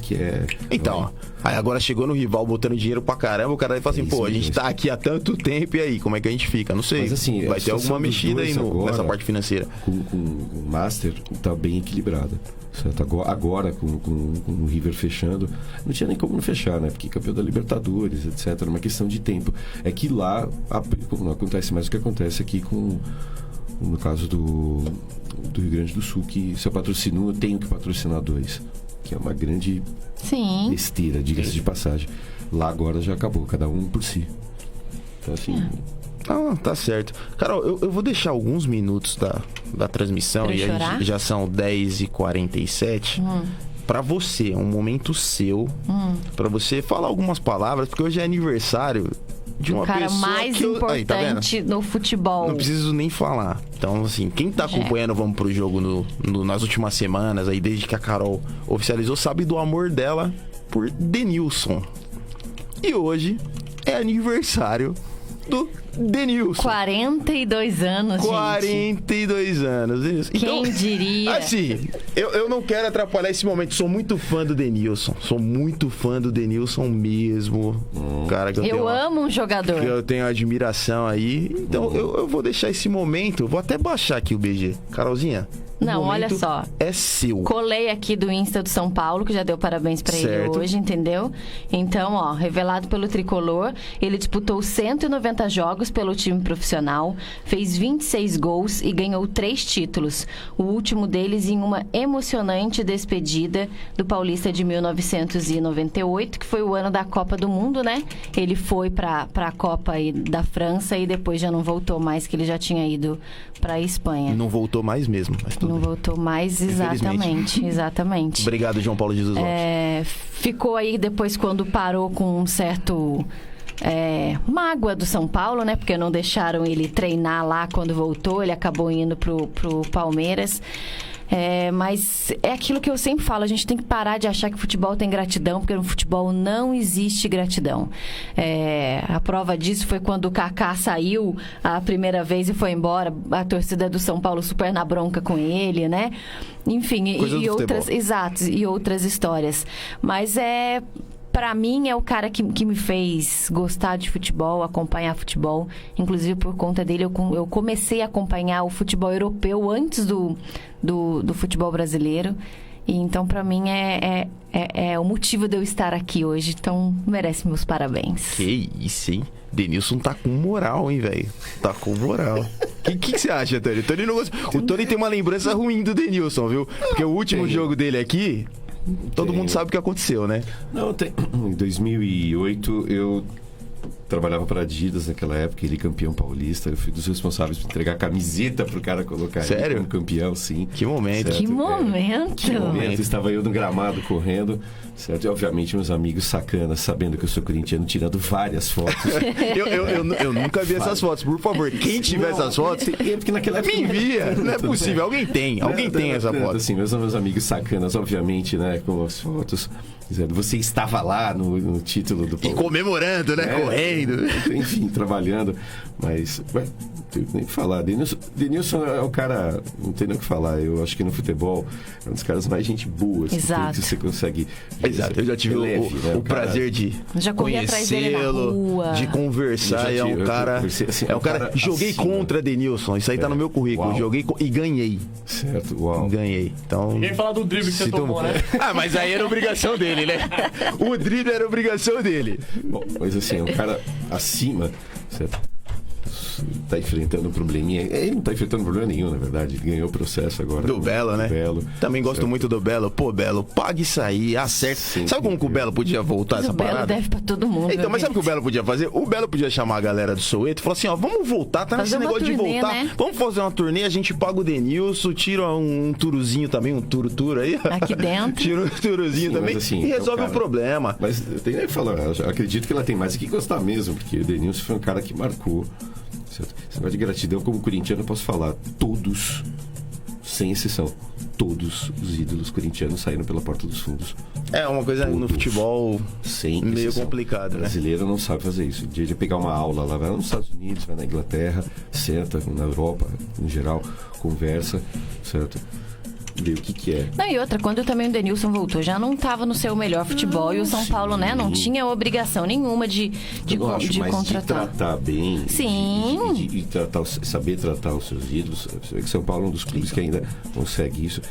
S4: Que é...
S1: Então, aí agora chegou no rival botando dinheiro pra caramba, o cara vai falar assim, pô, a gente tá aqui há tanto tempo, e aí, como é que a gente fica? Não sei.
S4: Mas, assim,
S1: vai ter alguma mexida aí nessa parte financeira.
S4: Com o Master tá bem equilibrada. Certo? Agora, com o River fechando, não tinha nem como não fechar, né? Porque campeão da Libertadores, etc. Era uma questão de tempo. É que lá não acontece mais o que acontece aqui no caso do Rio Grande do Sul, que se eu patrocino, eu tenho que patrocinar 2. Que é uma grande besteira, diga-se de passagem. Lá agora já acabou, cada um por si. Então, assim...
S1: tá certo. Carol, eu vou deixar alguns minutos da transmissão, e aí já são 10h47. Pra você, um momento seu, pra você falar algumas palavras, porque hoje é aniversário de uma
S3: cara
S1: pessoa
S3: mais
S1: que
S3: importante no futebol.
S1: Não preciso nem falar. Então, assim, quem tá acompanhando Vamos Pro Jogo nas últimas semanas, aí desde que a Carol oficializou, sabe do amor dela por Denilson. E hoje é aniversário do Denilson.
S3: 42 anos,
S1: 42 anos, Denilson.
S3: Quem diria?
S1: Assim, eu não quero atrapalhar esse momento. Sou muito fã do Denilson. Sou muito fã do Denilson mesmo. Cara, que eu
S3: amo um jogador.
S1: Que eu tenho admiração aí. Então, eu vou deixar esse momento. Vou até baixar aqui o BG. Carolzinha.
S3: Não, olha só.
S1: É seu.
S3: Colei aqui do Insta do São Paulo, que já deu parabéns pra ele hoje, entendeu? Então, ó, revelado pelo Tricolor, ele disputou 190 jogos jogos pelo time profissional, fez 26 gols e ganhou 3 títulos. O último deles em uma emocionante despedida do Paulista de 1998, que foi o ano da Copa do Mundo, né? Ele foi para a Copa da França e depois já não voltou mais, que ele já tinha ido para a Espanha.
S1: Não voltou mais mesmo. Mas tudo
S3: Não
S1: bem.
S3: voltou mais, exatamente.
S1: Obrigado, João Paulo Jesus Lopes.
S3: Ficou aí depois quando parou com um certo mágoa do São Paulo, né? Porque não deixaram ele treinar lá quando voltou. Ele acabou indo pro Palmeiras. Mas é aquilo que eu sempre falo, a gente tem que parar de achar que o futebol tem gratidão, porque no futebol não existe gratidão. A prova disso foi quando o Kaká saiu a primeira vez e foi embora, a torcida do São Paulo super na bronca com ele, né? Enfim, e outras, exato, e outras histórias. Mas pra mim, é o cara que me fez gostar de futebol, acompanhar futebol. Inclusive, por conta dele, eu comecei a acompanhar o futebol europeu antes do futebol brasileiro. E então, pra mim, é o motivo de eu estar aqui hoje. Então, merece meus parabéns.
S1: Que isso, hein? Denilson tá com moral, hein, velho? Tá com moral. O que você acha, Tony? O Tony tem uma lembrança ruim do Denilson, viu? Porque o último jogo dele aqui... Todo mundo sabe o que aconteceu, né?
S4: Não, em 2008 eu trabalhava para Adidas naquela época, ele campeão paulista. Eu fui dos responsáveis por entregar a camiseta pro cara colocar.
S1: Sério?
S4: Ele como campeão, sim.
S1: Que momento.
S4: Certo?
S3: Que momento!
S4: Que momento. Estava eu no gramado correndo, certo? E obviamente meus amigos sacanas, sabendo que eu sou corintiano, tirando várias fotos.
S1: eu nunca vi essas fotos. Por favor, quem tiver essas fotos,
S4: porque naquela época
S1: me envia. Não é possível. Alguém tem essa foto.
S4: Assim, meus amigos sacanas, obviamente, né, com as fotos, dizendo, você estava lá no título do
S1: E comemorando, né? Correndo.
S4: Enfim, trabalhando. Mas, não tenho nem o que falar. Denilson é o cara, não tem nem o que falar. Eu acho que no futebol é um dos caras mais gente boa.
S3: Exato.
S4: Que você consegue...
S1: Exato, eu já tive o prazer de conhecê-lo, de conversar. É um cara. Joguei
S4: acima.
S1: Contra Denilson. Isso aí tá no meu currículo.
S4: Uau.
S1: Joguei e ganhei.
S4: Certo, uau.
S1: Ganhei. Então.
S2: Ninguém fala do drible que você tomou, né?
S1: Mas aí era obrigação dele, né? O drible era obrigação dele.
S4: Bom, mas assim, é um cara acima, certo? Tá enfrentando um probleminha. Ele não tá enfrentando problema nenhum, na verdade. Ele ganhou o processo agora.
S1: Do Belo, né?
S4: Belo.
S1: Também gosto
S4: Certo.
S1: muito do Belo. Pô, Belo, pague isso aí, acerta.
S4: Sim,
S1: sabe como que o Belo podia voltar
S3: Mas
S1: essa
S3: o Belo
S1: parada?
S3: deve pra todo mundo.
S1: Então, mas
S3: né?
S1: sabe o que o Belo podia fazer? O Belo podia chamar a galera do Soweto e falar assim, ó, vamos voltar, tá
S3: Fazer
S1: nesse
S3: uma
S1: negócio
S3: turnê,
S1: de voltar.
S3: né?
S1: Vamos fazer uma turnê, a gente paga o Denilson, tira um turuzinho também, um turo aí.
S3: Aqui dentro.
S1: Tira um turuzinho
S4: Sim,
S1: também
S4: mas assim,
S1: e resolve
S4: é
S1: o
S4: um cara-
S1: problema.
S4: Mas eu tenho nem que falar, eu acredito que ela tem mais do que gostar mesmo, porque o Denilson foi um cara que marcou. Certo? Esse negócio de gratidão, como corintiano, eu posso falar, todos, sem exceção, todos os ídolos corintianos saíram pela porta dos fundos.
S1: É uma coisa no
S4: Todos.
S1: futebol
S4: Sem
S1: meio
S4: exceção.
S1: complicado,
S4: O
S1: né?
S4: brasileiro não sabe fazer isso. De pegar uma aula lá, vai nos Estados Unidos, vai na Inglaterra, senta na Europa, em geral, conversa, certo? Vê o que é.
S3: Não, e outra, quando também o Denilson voltou, já não estava no seu melhor futebol. E o São Paulo, né, não tinha obrigação nenhuma de
S4: Mas de
S3: contratar.
S4: tratar bem.
S3: Sim.
S4: E saber tratar os seus ídolos. Você vê que São Paulo é um dos clubes que ainda consegue isso.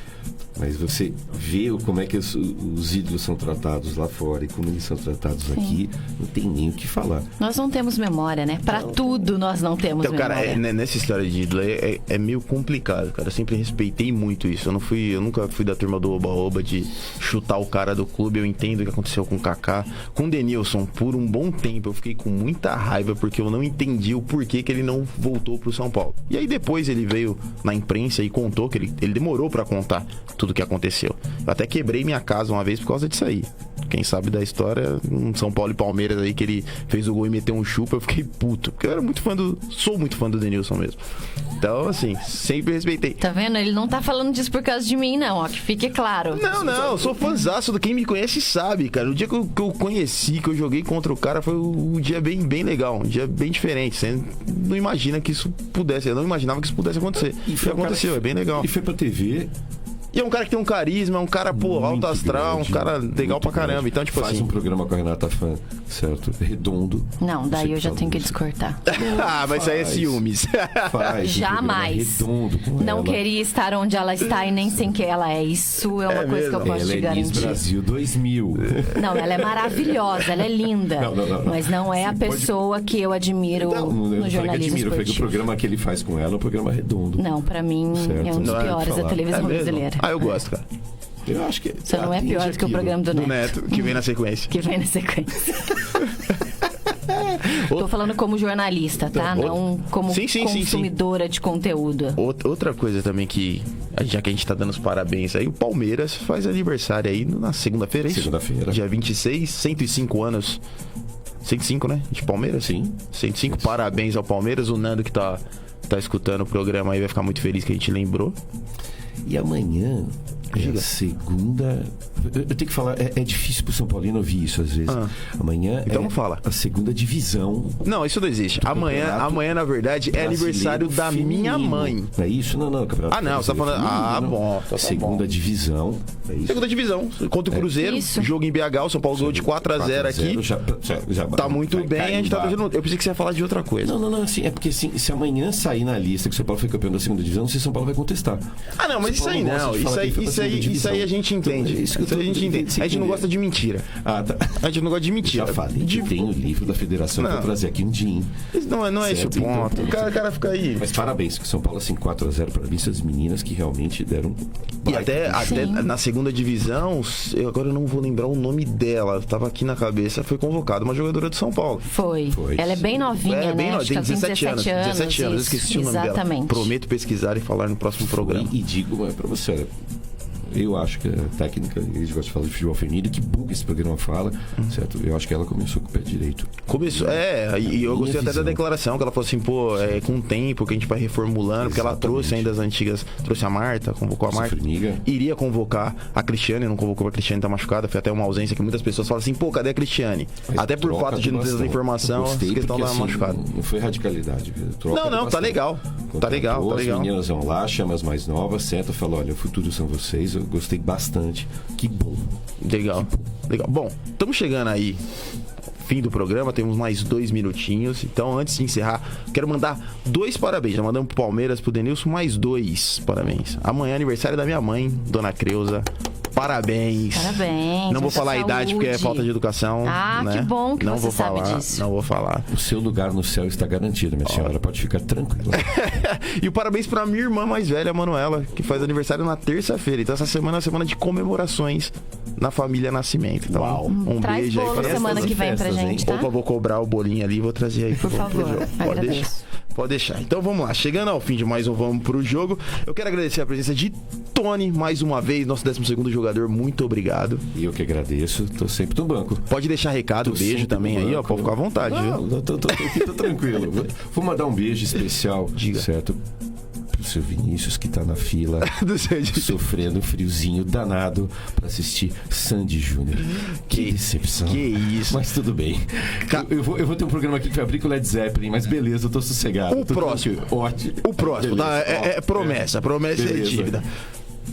S4: Mas você vê como é que os ídolos são tratados lá fora e como eles são tratados aqui, não tem nem o que falar.
S3: Nós não temos memória, né? Pra tudo nós não temos
S1: Então, cara,
S3: memória.
S1: nessa história de ídolo é meio complicado, cara. Eu sempre respeitei muito isso. Eu nunca fui da turma do oba-oba de chutar o cara do clube. Eu entendo o que aconteceu com o Kaká. Com o Denilson, por um bom tempo, eu fiquei com muita raiva porque eu não entendi o porquê que ele não voltou pro São Paulo. E aí depois ele veio na imprensa e contou que ele demorou pra contar tudo o que aconteceu. Eu até quebrei minha casa uma vez por causa disso aí. Quem sabe da história, um São Paulo e Palmeiras aí, que ele fez o gol e meteu um chupa, eu fiquei puto. Porque eu era sou muito fã do Denilson mesmo. Então, assim, sempre respeitei.
S3: Tá vendo? Ele não tá falando disso por causa de mim, não, ó, que fique claro.
S1: Não, eu sou fãzaço do quem me conhece sabe, cara. O dia que eu conheci, que eu joguei contra o cara, foi um dia bem legal, um dia bem diferente. Você não imagina que isso pudesse, eu não imaginava que isso pudesse acontecer. E aconteceu, é bem legal.
S4: E foi pra TV
S1: E é um cara que tem um carisma, é um cara, alto astral,
S4: grande,
S1: um cara legal pra caramba.
S4: grande.
S1: Então, tipo
S4: Faz
S1: assim...
S4: um programa com a Renata Fã, certo? Redondo.
S3: Não, daí
S4: Você
S3: eu já
S4: fala
S3: tenho que
S4: isso.
S3: descortar.
S1: mas isso aí é
S4: Faz.
S1: ciúmes.
S4: Faz um
S3: Jamais.
S4: programa redondo com
S3: Não
S4: ela.
S3: queria estar onde ela está e nem sem que ela é. Isso é uma coisa que eu
S1: mesmo?
S3: posso
S4: Ela
S3: te
S4: é Miss
S3: garantir.
S4: Brasil 2000.
S3: Não, ela é maravilhosa, ela é linda.
S4: Não.
S3: Mas não é a pessoa que eu admiro
S4: Não, eu
S3: no
S4: falei que
S3: jornalismo
S4: admiro. Eu falei que o
S3: esportivo.
S4: programa que ele faz com ela é um programa redondo.
S3: Não, pra mim
S4: Certo.
S3: é um dos
S4: Não é
S3: piores da
S4: falar.
S3: televisão brasileira.
S1: Ah, eu gosto, cara.
S4: Eu acho que
S3: Você não é
S4: atende
S3: pior do que o
S4: aquilo.
S3: programa do
S1: Do
S3: Neto.
S1: Neto, que vem na sequência.
S3: Que vem na sequência. Tô falando como jornalista, tá? Não como
S1: Sim.
S3: consumidora de conteúdo.
S1: Outra coisa também que, já que a gente tá dando os parabéns aí, o Palmeiras faz aniversário aí na segunda-feira, é isso?
S4: Segunda-feira.
S1: Dia 26, 105 anos. 105, né? De Palmeiras?
S4: Sim.
S1: 105, parabéns ao Palmeiras. O Nando que tá escutando o programa aí vai ficar muito feliz que a gente lembrou.
S4: E amanhã é
S1: Diga.
S4: a segunda... Eu tenho que falar, é difícil pro São Paulino ouvir isso às vezes. Amanhã
S1: Então
S4: é
S1: fala.
S4: a segunda divisão.
S1: Não, isso não existe. Amanhã, na verdade, é aniversário da minha
S4: feminino.
S1: many.
S4: Não é isso? Não. Campeonato
S1: Ah, não, você tá falando... Ah,
S4: feminino.
S1: bom. Tá
S4: Segunda divisão. É isso.
S1: Segunda divisão. Contra o Cruzeiro.
S3: Isso.
S1: Jogo em BH. O São Paulo ganhou de 4-0 aqui.
S4: Já
S1: Tá muito
S4: vai
S1: bem. A gente tá
S4: carimbar.
S1: fazendo... Eu pensei que você ia falar de outra coisa.
S4: Não, assim, é porque assim, se amanhã sair na lista que o São Paulo foi campeão da segunda divisão, não sei se São Paulo vai contestar.
S1: Ah, não, mas isso
S4: São
S1: aí
S4: Paulo
S1: não.
S4: gosta de falar quem foi pra segunda
S1: Isso
S4: divisão.
S1: aí a gente entende.
S4: Então, é isso que eu
S1: Isso aí a gente
S4: tô
S1: entende.
S4: tentando
S1: A gente não gosta de mentira.
S4: Ah, tá.
S1: A gente não gosta de mentira.
S4: Já falei que tem o livro da federação que eu
S1: Não.
S4: vou trazer aqui um dia.
S1: Não é esse o
S4: Certo, então,
S1: ponto. O cara fica aí.
S4: Mas parabéns, que o São Paulo assim 4-0 para essas meninas que realmente deram.
S1: E até na segunda divisão, agora eu não vou lembrar o nome dela. Tava aqui na cabeça, foi convocada uma jogadora do São Paulo.
S3: Foi.
S4: Foi.
S3: Ela é bem novinha, né?
S1: Bem,
S3: Acho que
S1: tem
S3: ela
S1: 17 anos. 17 anos, eu
S3: isso.
S1: esqueci o nome dela.
S3: Exatamente.
S1: Prometo pesquisar e falar no próximo programa.
S4: E digo para você, olha, eu acho que a técnica, eles gostam de falar de futebol feminino, que bom que esse programa fala, certo? Eu acho que ela começou com o pé direito.
S1: Começou, e eu gostei até da declaração, que ela falou assim, com o tempo que a gente vai reformulando, porque ela trouxe ainda as antigas, trouxe a Marta, convocou a Marta.
S4: Formiga.
S1: Iria convocar a Cristiane, não convocou a Cristiane, tá machucada, foi até uma ausência que muitas pessoas falam assim, cadê a Cristiane?
S4: Mas
S1: Até por
S4: troca
S1: fato de não ter essa
S4: bastante.
S1: informação,
S4: Eu
S1: a
S4: gostei
S1: questão
S4: porque,
S1: da
S4: assim,
S1: machucada.
S4: Não foi radicalidade. Troca
S1: Não, tá
S4: bastante.
S1: legal. Tá legal, tá
S4: As
S1: legal.
S4: meninas vão lá, chama as mais novas, senta, fala, olha, o futuro são vocês, eu gostei bastante. Que bom.
S1: Legal. Bom, estamos chegando aí. Fim do programa, temos mais 2 minutinhos. Então, antes de encerrar, quero mandar 2 parabéns. Já mandamos pro Palmeiras, pro Denilson, mais 2 parabéns. Amanhã é aniversário da minha mãe, Dona Creuza. Parabéns.
S3: Parabéns.
S1: Não vou
S3: muita
S1: falar a idade porque é
S3: saúde.
S1: falta de educação.
S3: Ah,
S1: né?
S3: que bom que
S1: não
S3: você
S1: vou
S3: sabe
S1: falar,
S3: disso.
S1: Não vou falar.
S4: O seu lugar no céu está garantido, minha senhora. Pode ficar tranquila.
S1: E o parabéns pra minha irmã mais velha, Manuela, que faz aniversário na terça-feira. Então essa semana é a semana de comemorações na família Nascimento. Então, um
S3: Traz
S1: beijo aí
S3: bolo
S1: pra
S3: semana que vem pra
S4: festas, hein?
S3: gente, tá?
S1: Opa, vou cobrar o bolinho ali e vou trazer aí.
S3: Por
S1: pro
S3: favor,
S1: jogo. Pode
S3: agradeço.
S1: deixar. Pode deixar. Então vamos lá. Chegando ao fim de mais um Vamos Pro Jogo, eu quero agradecer a presença de Tony mais uma vez, nosso 12º jogador. Muito obrigado.
S4: E eu que agradeço, tô sempre no banco.
S1: Pode deixar recado,
S4: Tô
S1: beijo
S4: sempre
S1: também
S4: no
S1: aí, ó.
S4: banco.
S1: Pode ficar à vontade,
S4: Não,
S1: viu?
S4: tô tranquilo. Vou mandar um beijo especial,
S1: Diga.
S4: certo? Pro seu Vinícius, que tá na fila,
S1: Do seu jeito.
S4: sofrendo um friozinho danado pra assistir Sandy Júnior. Que decepção.
S1: Que isso.
S4: Mas tudo bem. Eu vou ter um programa aqui que vai abrir com o Led Zeppelin, mas beleza, eu tô sossegado.
S1: O
S4: tô
S1: próximo.
S4: tranquilo. Ótimo.
S1: O próximo, tá?
S4: Beleza.
S1: É promessa. Promessa é
S4: Beleza.
S1: dívida.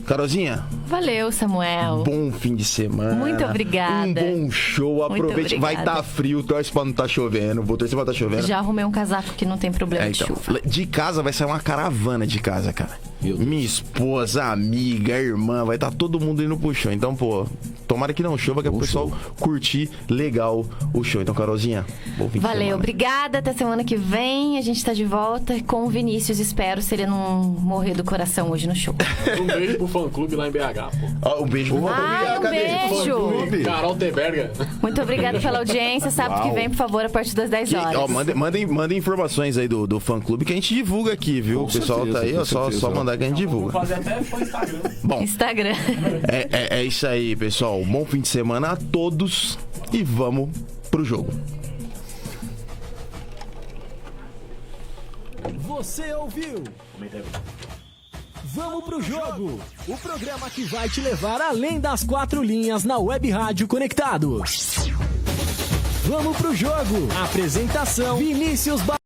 S1: Carolzinha,
S3: Valeu, Samuel.
S1: bom fim de semana.
S3: Muito obrigada.
S1: Um bom show. Aproveite.
S3: Muito
S1: Vai
S3: obrigada.
S1: estar frio, torce pra não estar chovendo. Vou torcer pra não estar chovendo.
S3: Já arrumei um casaco que não tem problema de
S1: Então,
S3: chuva.
S1: de casa vai sair uma caravana de casa, cara.
S4: Meu Deus.
S1: Minha esposa, amiga, irmã, vai estar todo mundo indo pro show. Então, pô, tomara que não chova, que é pro
S4: Bom
S1: pessoal
S4: show.
S1: curtir legal o show. Então, Carolzinha, bom fim de
S3: Valeu,
S1: semana.
S3: obrigada. Até semana que vem. A gente tá de volta com o Vinícius. Espero se ele não morrer do coração hoje no show.
S2: Um beijo pro fã-clube lá em BH, pô.
S1: Ó, um beijo pro
S3: Ai, um
S1: Cadê?
S3: beijo.
S2: Carol Teberga.
S3: Muito obrigada pela audiência. Sábado que vem, por favor, a partir das 10 horas.
S1: Ó, mandem informações aí do fã-clube que a gente divulga aqui, viu?
S4: Com
S1: O pessoal
S4: certeza,
S1: tá aí, ó,
S4: com certeza.
S1: só mandar que a gente
S2: Vou
S1: divulga.
S2: fazer até pro Instagram.
S1: Bom,
S3: Instagram.
S1: é isso aí, pessoal. Bom fim de semana a todos e vamos pro jogo.
S5: Você ouviu? Vamos pro jogo! O programa que vai te levar além das 4 linhas na Web Rádio Conectados. Vamos pro jogo! Apresentação: Vinícius